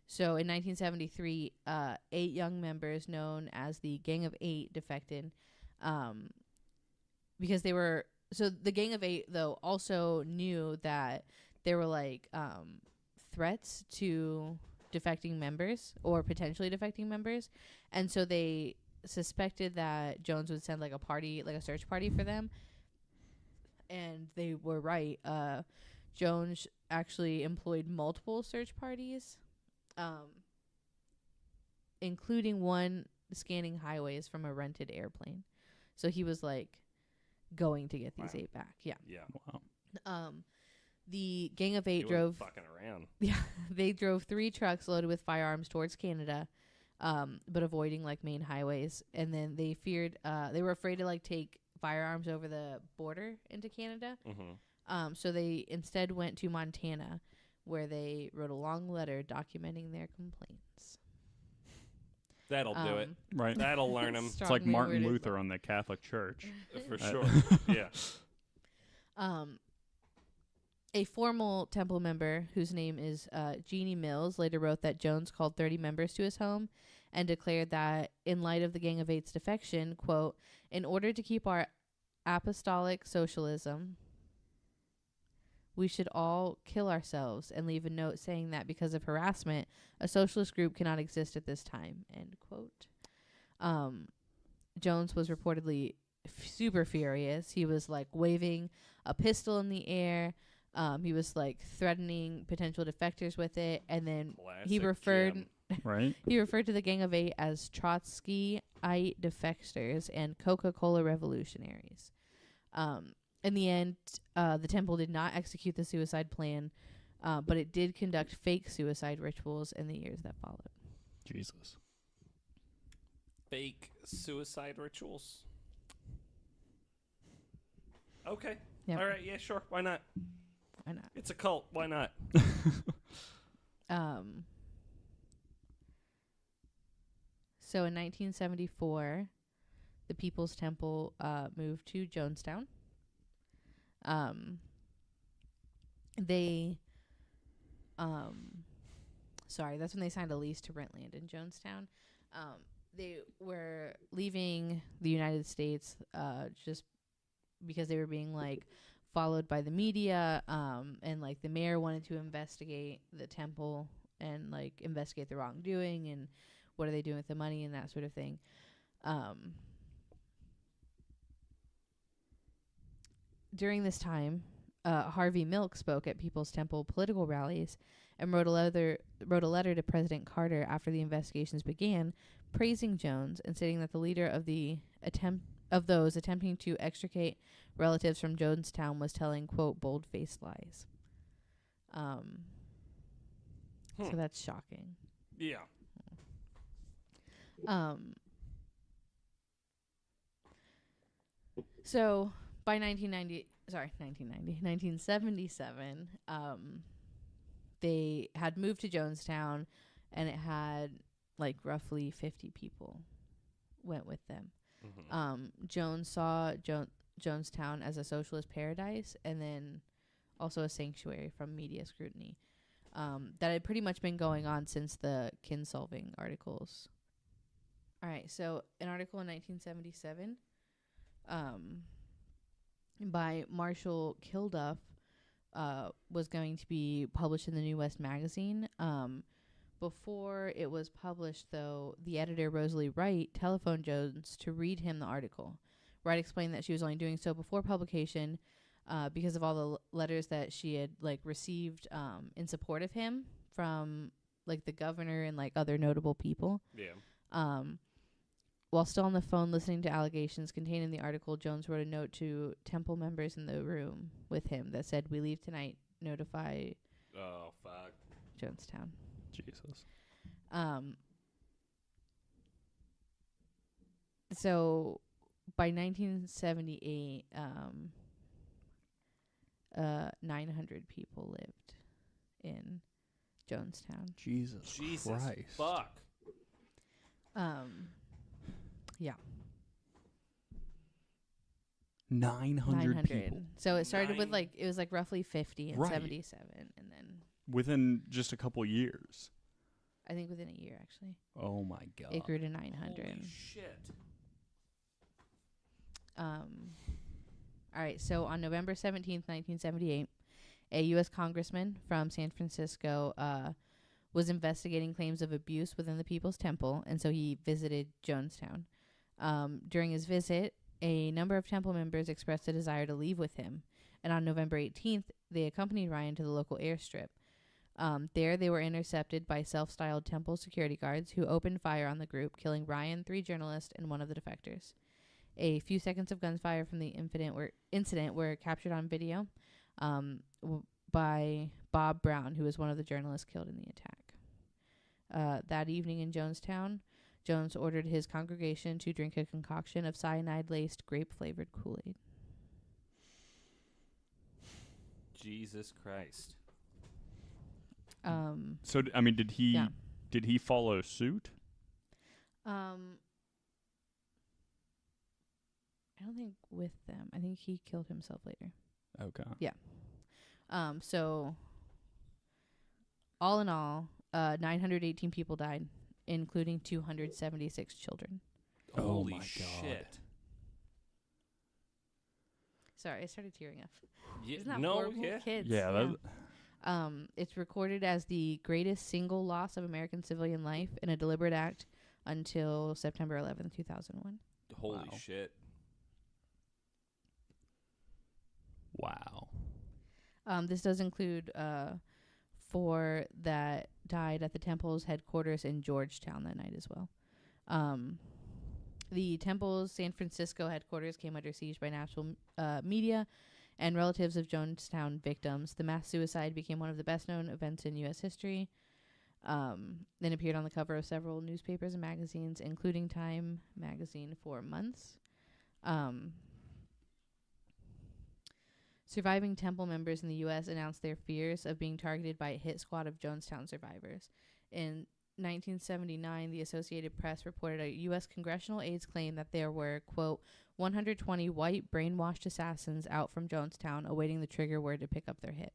So in 1973, 8 young members known as the Gang of 8 defected because they were... So the Gang of 8, though, also knew that there were, like, threats to defecting members or potentially defecting members. And so they suspected that Jones would send, like, a party, like a search party for them. And they were right. Jones actually employed multiple search parties, including one scanning highways from a rented airplane. So he was, like, going to get these 8 back. Yeah. Yeah. Wow. The Gang of He 8 wasn't drove... fucking around. Yeah, they drove 3 trucks loaded with firearms towards Canada, but avoiding, like, main highways. And then they feared... they were afraid to, like, take firearms over the border into Canada. Mm-hmm. So they instead went to Montana, where they wrote a long letter documenting their complaints. That'll do it. Right. That'll learn him. It's like Martin Luther on the Catholic Church. For sure. Yeah. A formal temple member whose name is Jeannie Mills later wrote that Jones called 30 members to his home and declared that in light of the Gang of Eight's defection, quote, in order to keep our apostolic socialism, we should all kill ourselves, and leave a note saying that because of harassment, a socialist group cannot exist at this time, end quote. Jones was reportedly super furious. He was, like, waving a pistol in the air. He was, like, threatening potential defectors with it, and then he referred Jim. Right. he referred to the Gang of 8 as Trotskyite defectors and Coca-Cola revolutionaries. In the end, the temple did not execute the suicide plan, but it did conduct fake suicide rituals in the years that followed. Jesus. fake suicide rituals. Okay. Yep. All right. Yeah, sure. Why not? Why not? It's a cult. Why not? So in 1974, the People's Temple moved to Jonestown. They, sorry, that's when they signed a lease to rent land in Jonestown. They were leaving the United States just because they were being like followed by the media, and like the mayor wanted to investigate the temple and like investigate the wrongdoing and what are they doing with the money and that sort of thing. During this time, Harvey Milk spoke at People's Temple political rallies and wrote a letter to President Carter after the investigations began, praising Jones and stating that the leader of those attempting to extricate relatives from Jonestown was telling, quote, bold-faced lies. So that's shocking. Yeah. So by 1977, they had moved to Jonestown, and it had like roughly 50 people went with them. Jones saw Jonestown as a socialist paradise, and then also a sanctuary from media scrutiny. That had pretty much been going on since the Kinsolving articles. All right, so an article in 1977 by Marshall Kilduff was going to be published in the New West magazine. Before it was published, though, the editor, Rosalie Wright, telephoned Jones to read him the article. Wright explained that she was only doing so before publication because of all the letters that she had like received in support of him from like the governor and like other notable people. Yeah. While still on the phone listening to allegations contained in the article, Jones wrote a note to temple members in the room with him that said, "We leave tonight. Notify Oh, fuck. Jonestown." Jesus. So by 1978, 900 people lived in Jonestown. Jesus Christ. Fuck. Yeah. 900 people. So it started with like, it was like roughly 50 in 77, and then Within just a couple years. I think within a year, actually. Oh my God. It grew to 900. Holy shit. All right, so on November 17th, 1978, a U.S. congressman from San Francisco was investigating claims of abuse within the People's Temple, and so he visited Jonestown. During his visit, a number of temple members expressed a desire to leave with him, and on November 18th, they accompanied Ryan to the local airstrip. There, they were intercepted by self-styled temple security guards who opened fire on the group, killing Ryan, 3 journalists, and 1 of the defectors. A few seconds of gunfire from the incident were captured on video by Bob Brown, who was one of the journalists killed in the attack. That evening in Jonestown, Jones ordered his congregation to drink a concoction of cyanide-laced grape-flavored Kool-Aid. Jesus Christ. So I mean, did he follow suit? I don't think with them. I think he killed himself later. Okay. Yeah. So all in all, 918 people died, including 276 children. Holy my shit. God. Sorry, I started tearing up. Yeah, Isn't that no, horrible? yeah. Kids. Yeah. It's recorded as the greatest single loss of American civilian life in a deliberate act until September 11th, 2001. Holy Wow. shit. Wow. This does include 4 that died at the temple's headquarters in Georgetown that night as well. The temple's San Francisco headquarters came under siege by national media and relatives of Jonestown victims. The mass suicide became one of the best-known events in U.S. history. Then appeared on the cover of several newspapers and magazines, including Time magazine, for months. Surviving temple members in the U.S. announced their fears of being targeted by a hit squad of Jonestown survivors. In 1979, the Associated Press reported a U.S. congressional aides claimed that there were, quote, 120 white brainwashed assassins out from Jonestown awaiting the trigger word to pick up their hit.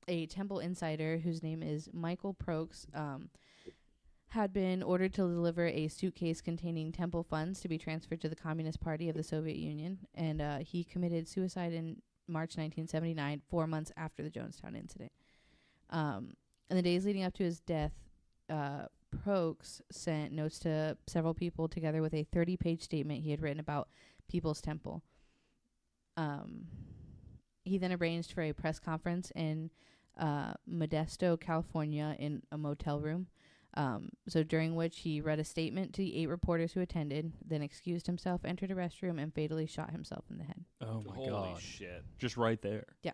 A temple insider, whose name is Michael Prokes, had been ordered to deliver a suitcase containing temple funds to be transferred to the Communist Party of the Soviet Union, and he committed suicide in March 1979, 4 months after the Jonestown incident. In the days leading up to his death, Prokes sent notes to several people together with a 30-page statement he had written about People's Temple. He then arranged for a press conference in Modesto, California, in a motel room. So during which he read a statement to the 8 reporters who attended, then excused himself, entered a restroom, and fatally shot himself in the head. Oh my Holy God. shit. Just right there. Yeah.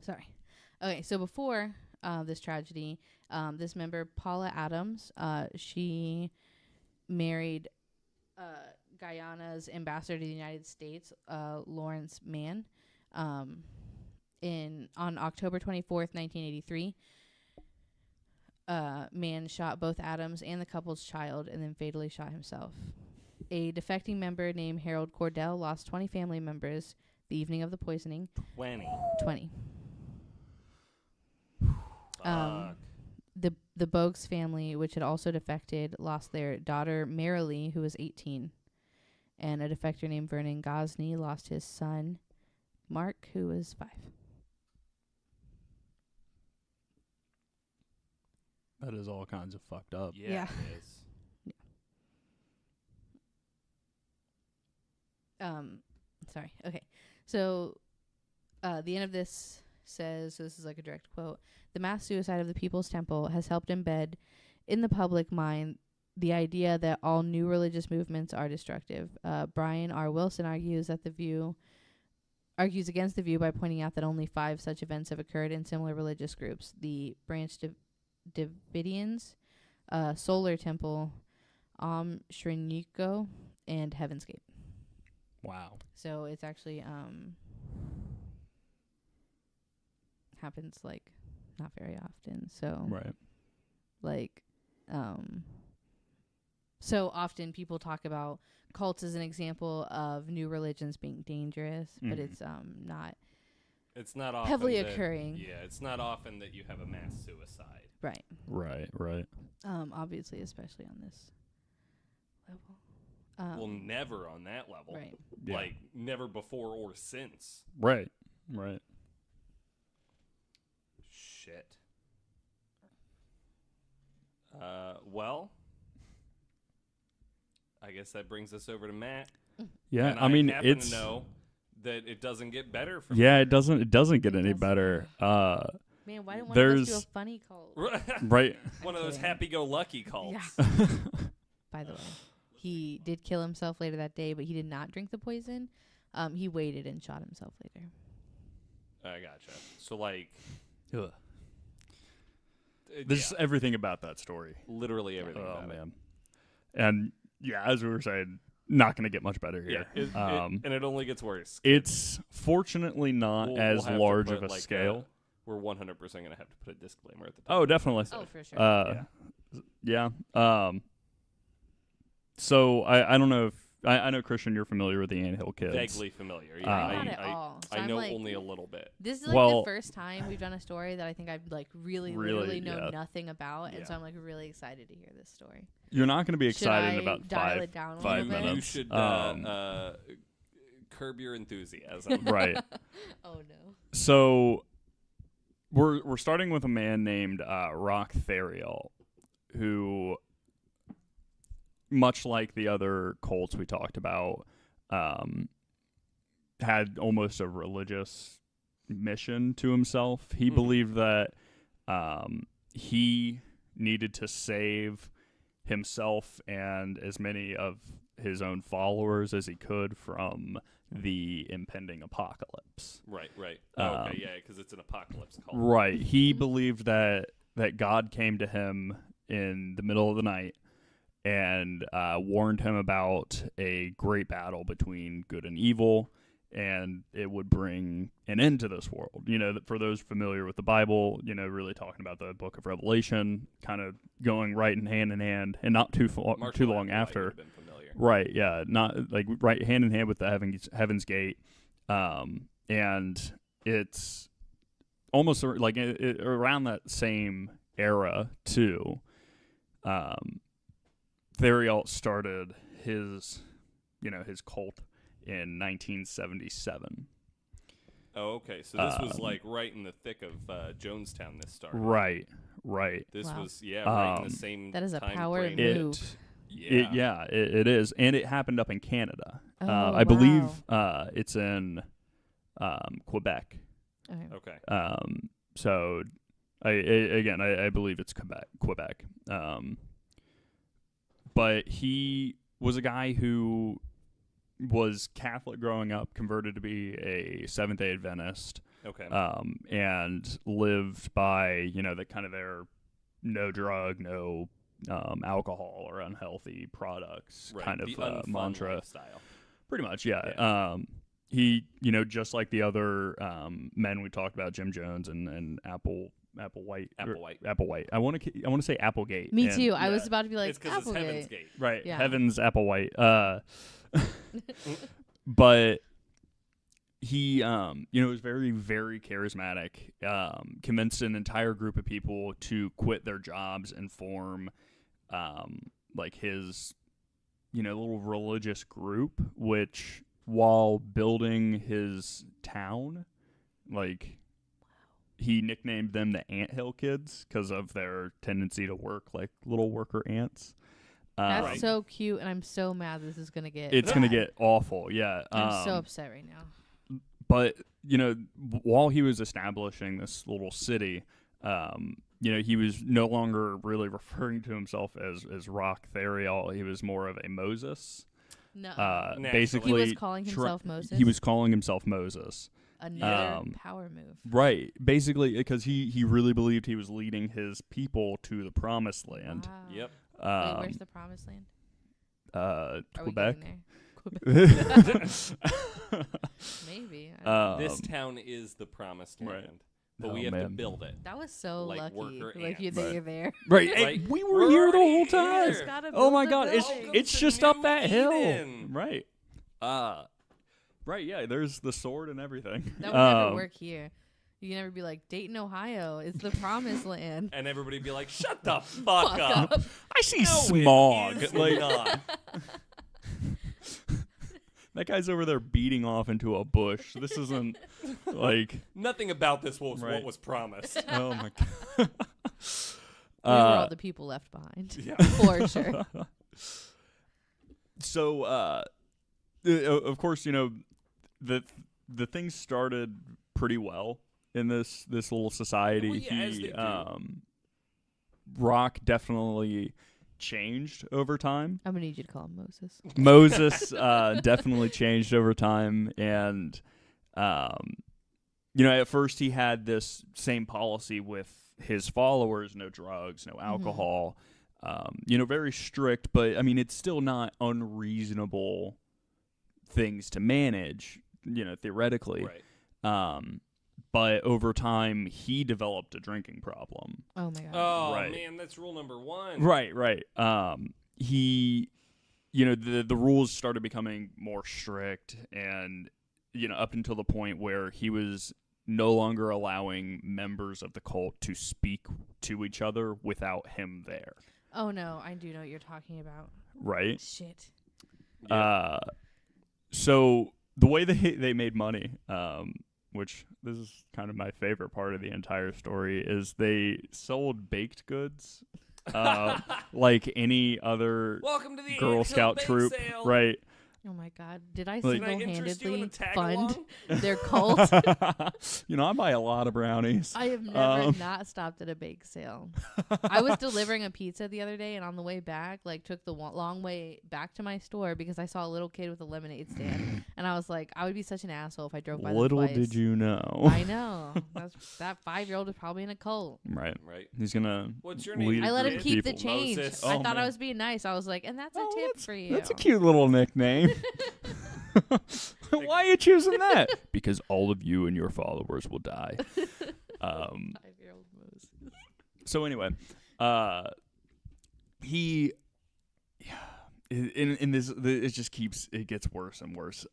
Sorry. Okay, so before this tragedy, this member, Paula Adams, she married Guyana's ambassador to the United States, Lawrence Mann. On October 24th, 1983, Mann shot both Adams and the couple's child and then fatally shot himself. A defecting member named Harold Cordell lost 20 family members the evening of the poisoning. 20. Fuck. The Bogues family, which had also defected, lost their daughter Marilee, who was 18, and a defector named Vernon Gosney lost his son Mark, who was 5. That is all kinds of fucked up. Yeah. It is. Sorry. Okay. So, the end of this says, so this is like a direct quote, the mass suicide of the People's Temple has helped embed in the public mind the idea that all new religious movements are destructive. Brian R. Wilson argues against the view by pointing out that only 5 such events have occurred in similar religious groups: the Branch Davidians, Solar Temple, Sriniko, and Heaven's Gate. Wow. So it's actually happens like not very often. So Right. like so often people talk about cults as an example of new religions being dangerous, but it's not It's not often heavily that- occurring. Yeah, it's not often that you have a mass suicide. Right. Right. Obviously, especially on this level. Well, never on that level. Right. Yeah. Like, never before or since. Right. Shit. Well, I guess that brings us over to Matt. Yeah, And I mean, happen it's to know that it doesn't get better from yeah, here. it doesn't get any better. Man, why didn't one of us do a There's- funny cult? Right. One of those kidding. happy-go-lucky cults. Yeah. By the way, he did kill himself later that day, but he did not drink the poison. He waited and shot himself later. I gotcha. So, like, Ugh. There's yeah, everything about that story. literally everything Oh about it. man. And yeah, as we were saying, not going to get much better Yeah, here. and it only gets worse. It's fortunately not We'll as have to large put, of a like, scale. We're 100% going to have to put a disclaimer at the top. Oh, definitely. Oh, for sure. Yeah. So I don't know if I know, Christian, you're familiar with the Anthill Kids. Vaguely familiar. Yeah, Not at all. So I I'm know like, only a little bit. this is like Well- the first time we've done a story that I think I've like really Really, know yeah. nothing about, and so Yeah. I'm like really excited to hear this story. You're not going to be Should excited I in about dial it down a five little bit? You minutes. should curb your enthusiasm. Right. Oh no. So we're starting with a man named Rock Therial, who, much like the other cults we talked about, had almost a religious mission to himself. He believed that he needed to save himself and as many of his own followers as he could from the impending apocalypse. Right. Okay, yeah, because it's an apocalypse cult. Right. He believed that God came to him in the middle of the night and warned him about a great battle between good and evil, and it would bring an end to this world. For those familiar with the Bible, really talking about the book of Revelation, kind of going right in hand, and not too long after. Right, yeah, not like right hand in hand with the Heaven's Gate, and it's almost like around that same era too. Theriault started his cult in 1977. Oh, okay. So this was like right in the thick of Jonestown. This started. Right. This Wow. was right in the same. That is a time power frame. move. It is, and it happened up in Canada. Oh, I believe it's in Quebec. Okay. So I believe it's Quebec. But he was a guy who was Catholic growing up, converted to be a Seventh-day Adventist. Okay. And lived by the kind of their no drug, no alcohol or unhealthy products kind of mantra. Lifestyle. Pretty much, yeah. He, just like the other men we talked about, Jim Jones and Applewhite. I want to say Applegate. Me too. I was about to be like, it's because it's Heaven's Gate. Right. Yeah. Heaven's Applewhite. But he, was very, very charismatic. Convinced an entire group of people to quit their jobs and form, like his, little religious group, which, while building his town, like, he nicknamed them the Anthill Kids because of their tendency to work like little worker ants. That's so cute, and I'm so mad this is gonna get. It's gonna get awful, yeah. I'm so upset right now. But while he was establishing this little city, he was no longer really referring to himself as Rock Theriault. He was more of a Moses. No, basically, he was calling himself Moses. He was calling himself Moses. Another power move. Right. Basically, because he really believed he was leading his people to the promised land. Wow. Yep. Wait, where's the promised land? Are Quebec. We getting there? Maybe. This town is the promised land, but we have to build it. That was so like lucky. worker Like ants. you're there. Right. Like, we were here the whole already time. here. Oh my God! Building. It's to just New up that hill. Eden. Right. Right. Yeah. There's the sword and everything. That would never work here. You can never be like, Dayton, Ohio is the promised land. And everybody would be like, shut the fuck up. I see No, smog. it is Like not. that guy's over there beating off into a bush. This isn't like Nothing about this was Right. what was promised. oh my God. We were all the people left behind. Yeah. For sure. So, of course, the things started pretty well in this little society. Well, yeah, as they do. Rock definitely changed over time. I'm gonna need you to call him Moses. Moses definitely changed over time, and at first he had this same policy with his followers: no drugs, no alcohol. Very strict, but I mean, it's still not unreasonable things to manage, theoretically. Right. But over time, he developed a drinking problem. Oh my God. Oh, Right. man, that's rule number one. Right. He, the rules started becoming more strict, and up until the point where he was no longer allowing members of the cult to speak to each other without him there. Oh no, I do know what you're talking about. Right. Shit. Yeah. So the way they made money, which this is kind of my favorite part of the entire story, is they sold baked goods, like any other Welcome to the Girl Anthill Scout Bake troop, Sale. right? Oh my God! Did I Like- Can I interest you in single-handedly a fund tag-along? their cult? I buy a lot of brownies. I have never Um, not stopped at a bake sale. I was delivering a pizza the other day, and on the way back, took the long way back to my store because I saw a little kid with a lemonade stand, and I was like, I would be such an asshole if I drove by them Little twice. did you know. I know. That 5-year-old is probably in a cult. Right. Right. He's gonna. What's your lead name? a I let group him of keep the people. change. Moses. I Oh, thought I man. was being nice. I was like, and that's a Oh, tip for you. That's a cute little nickname. Why are you choosing that? Because all of you and your followers will die. 5-year-old Moses. So anyway, he in this it just it gets worse and worse.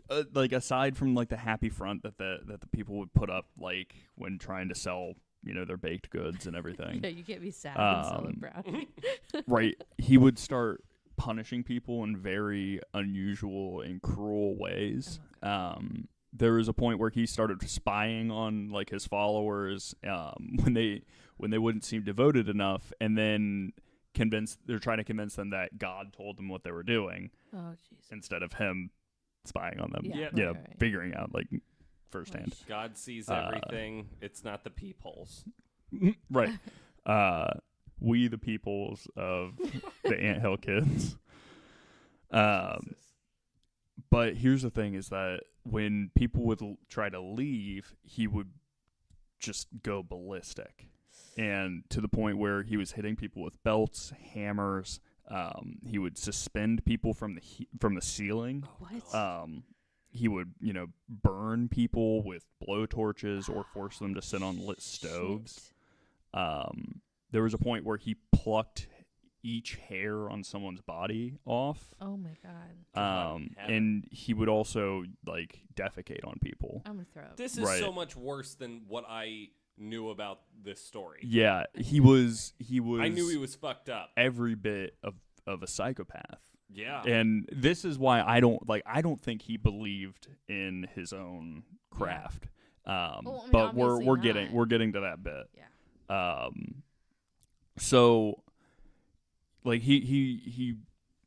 Aside from the happy front that the people would put up when trying to sell their baked goods and everything. Yeah, you can't be sad and sell a brownie. Right, he would start punishing people in very unusual and cruel ways. There was a point where he started spying on his followers when they wouldn't seem devoted enough, and then they're trying to convince them that God told them what they were doing Oh, jeez. instead of him spying on them. Yeah, Yeah. right. Figuring out firsthand. God sees everything. It's not the peepholes. Right. We the peoples of the Anthill Kids. But here's the thing: is that when people would try to leave, he would just go ballistic, and to the point where he was hitting people with belts, hammers. He would suspend people from the ceiling. What? He would burn people with blowtorches or force them to sit on lit stoves. Shit. There was a point where he plucked each hair on someone's body off. Oh my God. And he would also defecate on people. I'm gonna throw up. This is Right. so much worse than what I knew about this story. Yeah, he was. I knew he was fucked up. every bit of a psychopath. Yeah. And this is why I don't think he believed in his own craft. Well, But we're obviously not. getting to that bit. Yeah. So he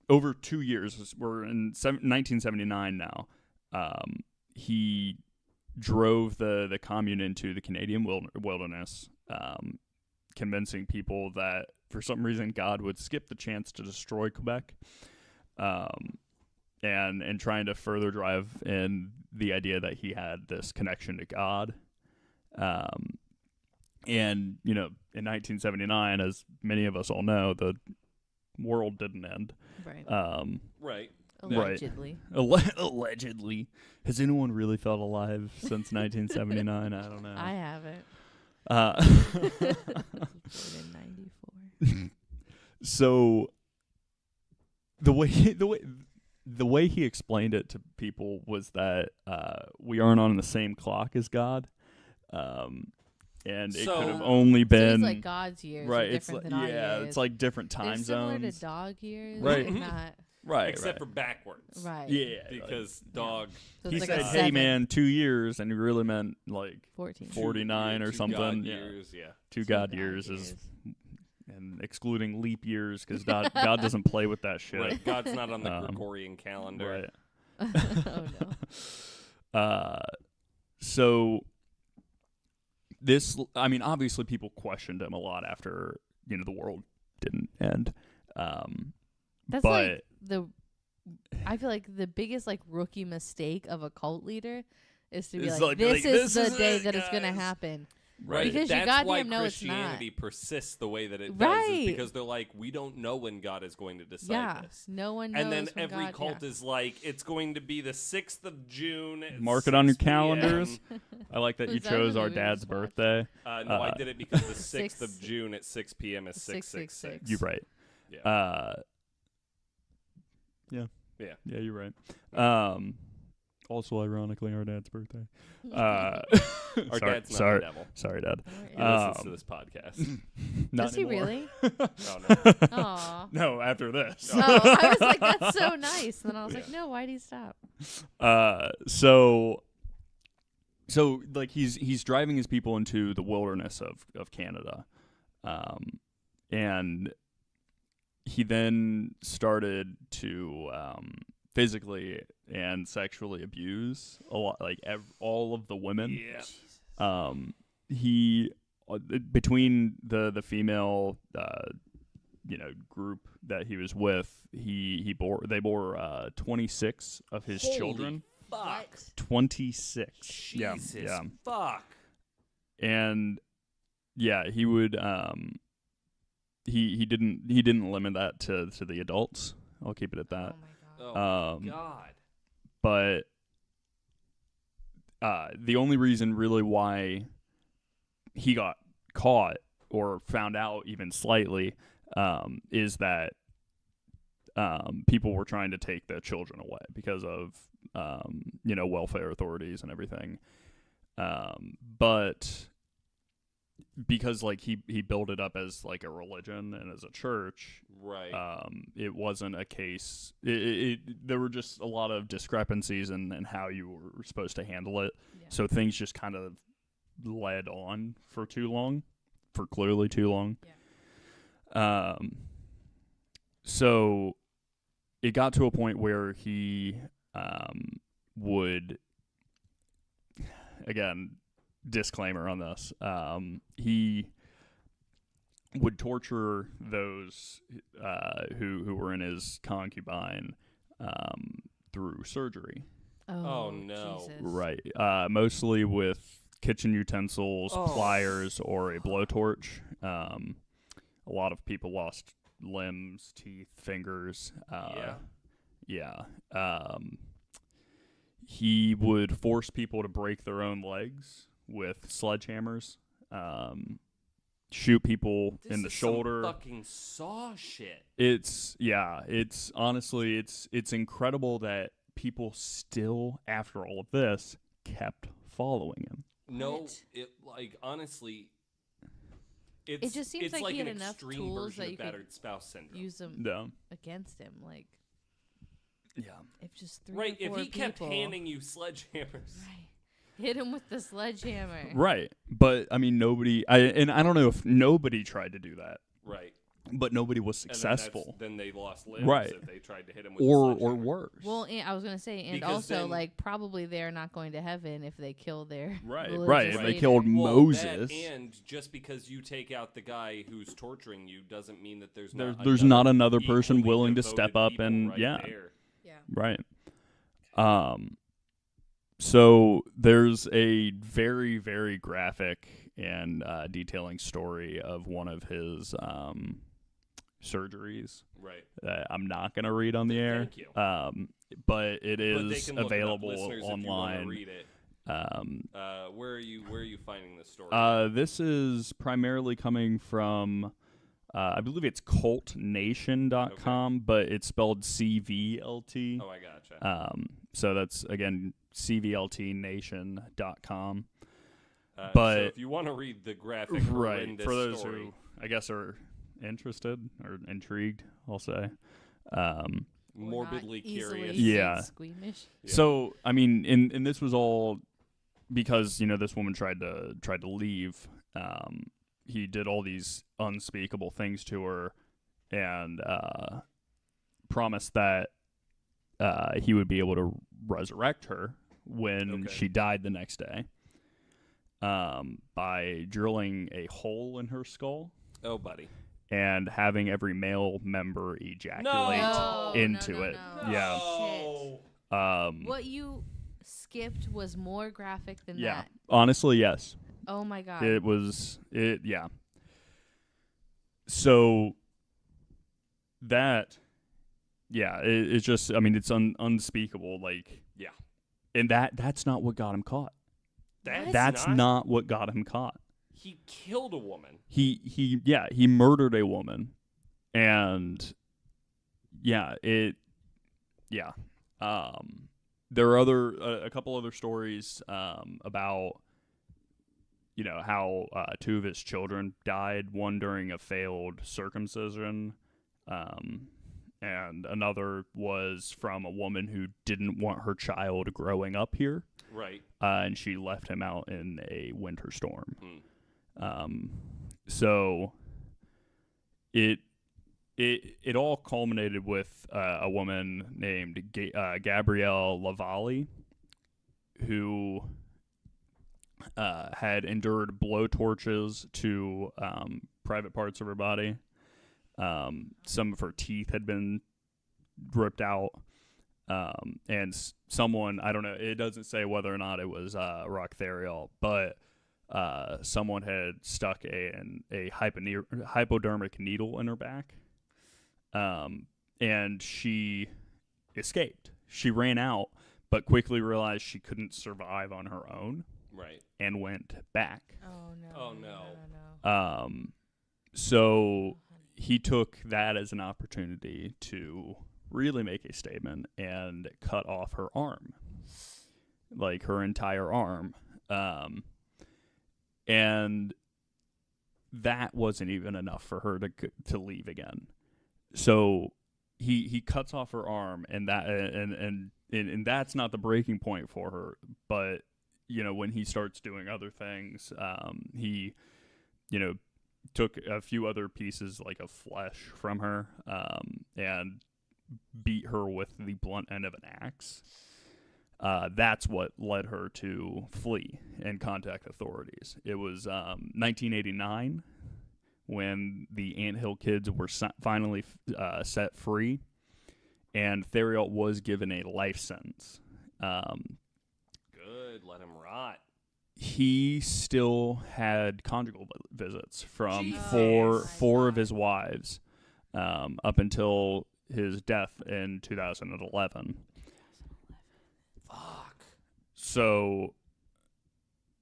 over 2 years, we're in 1979 now. He drove the commune into the Canadian wilderness, convincing people that for some reason God would skip the chance to destroy Quebec, and trying to further drive in the idea that he had this connection to God. And in 1979, as many of us all know, the world didn't end. Right. Right. Allegedly. Allegedly. Has anyone really felt alive since 1979? I don't know. I haven't. Uh, Born in 94. so the way he explained it to people was that we aren't on the same clock as God, and it So- could have only So been it's like God's years. right. Are It's different like, than our yeah, years. it's like different They're time similar zones. to dog years. Right. If not. Right, Except right. for backwards. Right. Yeah, Because dog. So he it's said, like a "Hey 7. man, 2 years," and he really meant 14. 49 or two something. God Yeah. years, yeah. 2 God years is, and excluding leap years because God doesn't play with that shit. Right. God's not on the Um, Gregorian calendar. Right. Oh no. So this, I mean, obviously people questioned him a lot after, the world didn't end. That's but I feel like the biggest rookie mistake of a cult leader is to be It's like, like, this is this the is day it, that it's gonna guys." happen. right. Because you That's why goddamn know it's not. Christianity persists the way that it does. Right. Is because they're like, we don't know when God is going to decide Yeah. this. No one knows. And then when every God, cult is like, it's going to be the 6th of June. At Mark it on your 6 p.m. calendars. I like that Was you that in chose the our movie we dad's just watched? birthday. No, I did it because the 6th of Six- June at 6 p.m. is 666. You're right. Yeah. Yeah. Yeah. Yeah, you're right. Also, ironically, our dad's birthday. Our sorry, dad's not sorry, the devil. sorry, Dad. He listens to this podcast. Not Does he anymore. really? Oh, no. Aw. No, after this. Oh, I was like, that's so nice. And then I was like, no, why'd he stop? So he's driving his people into the wilderness of Canada, and he then started to physically and sexually abuse a lot, like all of the women. Yeah. He between the female group that he was with, they bore 26 of his Holy children. Fuck. 26. Jesus. Yeah. Fuck. And yeah, he would he didn't limit that to the adults. I'll keep it at that. Oh my god. Oh my God. But the only reason really why he got caught or found out even slightly is that people were trying to take the children away because of welfare authorities and everything. But because like he built it up as like a religion and as a church, right? It wasn't a case. There were just a lot of discrepancies in how you were supposed to handle it. Yeah. So things just kind of led on for clearly too long. Yeah. So it got to a point where he would, again, disclaimer on this, he would torture those who were in his concubine through surgery. Oh no. Jesus. Right. Mostly with kitchen utensils, pliers, or a blowtorch. A lot of people lost limbs, teeth, fingers. Yeah. He would force people to break their own legs with sledgehammers. Shoot people in the shoulder. Some fucking saw shit. It's honestly it's incredible that people still, after all of this, kept following him. No, What? honestly, It just seems it's like he an had enough extreme tools version that of you could battered spouse syndrome. use them Yeah. against him. Like, Yeah. if just three Right, or if four he kept people, handing you sledgehammers. right, hit him with the sledgehammer. Right. But I mean I don't know if nobody tried to do that. Right. But nobody was And successful. then they lost limbs Right. if they tried to hit him with Or a sledgehammer. worse. Well, and I was gonna say, and Because also then- like probably they're not going to heaven if they kill their Right. religious They leader. killed Well, Moses. that, and just because you take out the guy who's torturing you doesn't mean that there's There's not another person equally willing to devoted step up people and right yeah. there. Yeah. Right. So there's a very, very graphic and detailing story of one of his surgeries Right. that I'm not going to read on the air. Thank you. But it But they is can look it up, available listeners, if you want to online. read it. Where are you finding this story? This is primarily coming from, I believe it's cultnation.com, but it's spelled CVLT. Oh, I gotcha. So that's, again, cvltnation.com. So but if you want to read the graphic, right, for those story, who I guess are interested or intrigued, I'll say. morbidly Not easily curious. Yeah. Squeamish. Yeah. So I mean, and this was all because this woman tried to leave. He did all these unspeakable things to her, and promised that he would be able to resurrect her when she died the next day, by drilling a hole in her skull. Oh, buddy. And having every male member ejaculate into it. No. Yeah. Shit. What you skipped was more graphic than Yeah. that. Honestly, yes. Oh my god. Yeah. So that, yeah, it's just, I mean, it's unspeakable. Like, Yeah. and that's not what got him caught. That's not. not what got him caught. He killed a woman. He murdered a woman, and there are a couple other stories about how two of his children died, one during a failed circumcision, and another was from a woman who didn't want her child growing up here, Right. and she left him out in a winter storm. Hmm. So it all culminated with a woman named Gabrielle Lavallee, who had endured blowtorches to private parts of her body. Some of her teeth had been ripped out. And someone, I don't know, it doesn't say whether or not it was Rocktherial, but someone had stuck a hypodermic needle in her back. And she escaped. She ran out, but quickly realized she couldn't survive on her own. Right. And went back. Oh no. Oh no. So he took that as an opportunity to really make a statement and cut off her arm, like her entire arm. And that wasn't even enough for her to leave again. So he cuts off her arm, and that's not the breaking point for her. But when he starts doing other things, he took a few other pieces like of flesh from her, and beat her with the blunt end of an axe. That's what led her to flee and contact authorities. It was 1989 when the Anthill kids were finally set free, and Theriault was given a life sentence. Good, let him rot. He still had conjugal visits from Jesus. four of his wives up until his death in 2011. Fuck. So,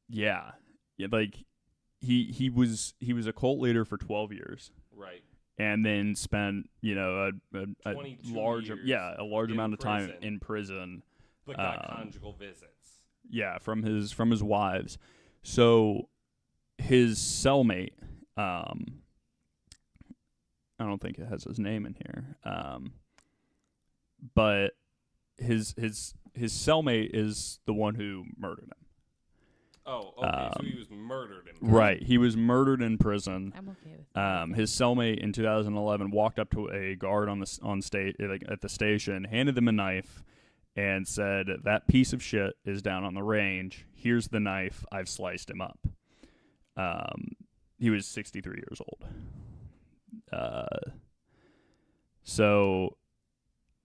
yeah, like he was a cult leader for 12 years, Right. and then spent a 22 large years amount of time prison. in prison. But got conjugal visits. Yeah, from his wives. So his cellmate, I don't think it has his name in here, but his cellmate is the one who murdered him. Oh, okay. So he was murdered in prison. Right, he was murdered in prison. I'm okay with that. His cellmate in 2011 walked up to a guard at the station, handed them a knife, and said, "That piece of shit is down on the range. Here's the knife. I've sliced him up." He was 63 years old. So,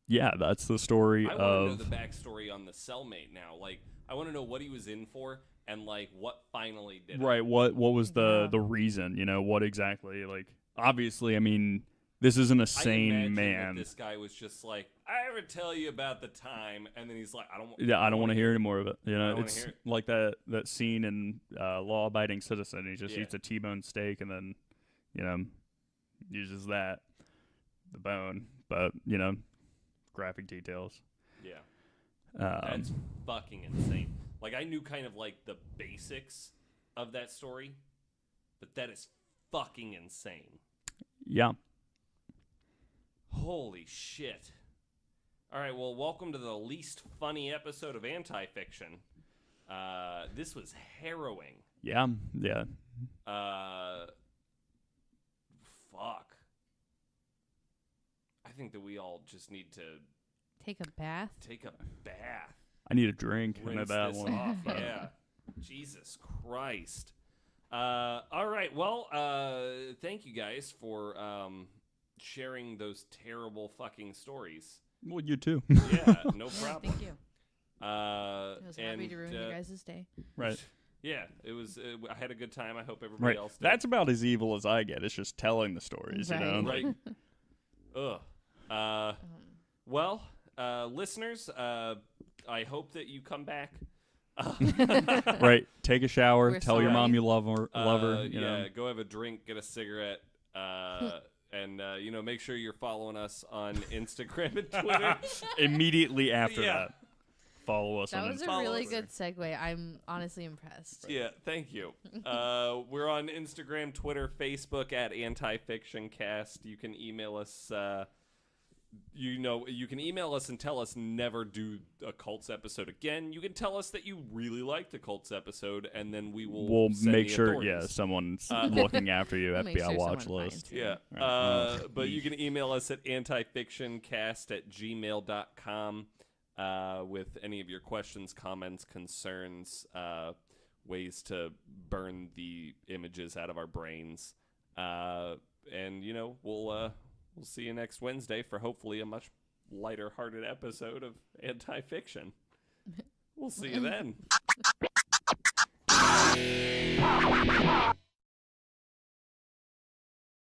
yeah, that's the story I of... want to know the backstory on the cellmate now. Like, I want to know what he was in for and, like, what finally did Right, it. what was the reason, what exactly, like, obviously, I mean, this isn't a sane man. That this guy was just like, I ever tell you about the time, and then he's like, I don't want to hear any more of it. It's hear it. like that scene in Law Abiding Citizen. He just eats a T-bone steak and then, uses the bone, but, graphic details. Yeah. That's fucking insane. Like, I knew kind of like the basics of that story, but that is fucking insane. Yeah. Holy shit. All right, well, welcome to the least funny episode of Anti-Fiction. This was harrowing. Yeah. Fuck. I think that we all just need to Take a bath. I need a drink. I know Rinse that this one. off. Yeah. Jesus Christ. All right, well, thank you guys for sharing those terrible fucking stories. Well, you too. Yeah, no problem. Thank you. I I was happy to ruin your guys' day. Right. Yeah, it was. I had a good time. I hope everybody else did. That's about as evil as I get. It's just telling the stories, Right. Right. Ugh. Well, listeners, I hope that you come back. Right. Take a shower. We're Tell your sorry. mom you love her. Yeah, go have a drink, get a cigarette, and make sure you're following us on Instagram and Twitter. Immediately after Yeah. that, follow us That on was a Instagram. really good segue. I'm honestly impressed. Yeah, thank you. We're on Instagram, Twitter, Facebook at AntiFictionCast. You can email us you can email us and tell us never do a cults episode again. You can tell us that you really liked a cults episode, and then we'll send make the sure authorities. someone's looking after you. We'll make FBI sure watch someone list. finds you. Yeah. Right. But you can email us at antifictioncast@gmail.com with any of your questions, comments, concerns, ways to burn the images out of our brains. And, we'll see you next Wednesday for hopefully a much lighter-hearted episode of Anti-Fiction. We'll see you then.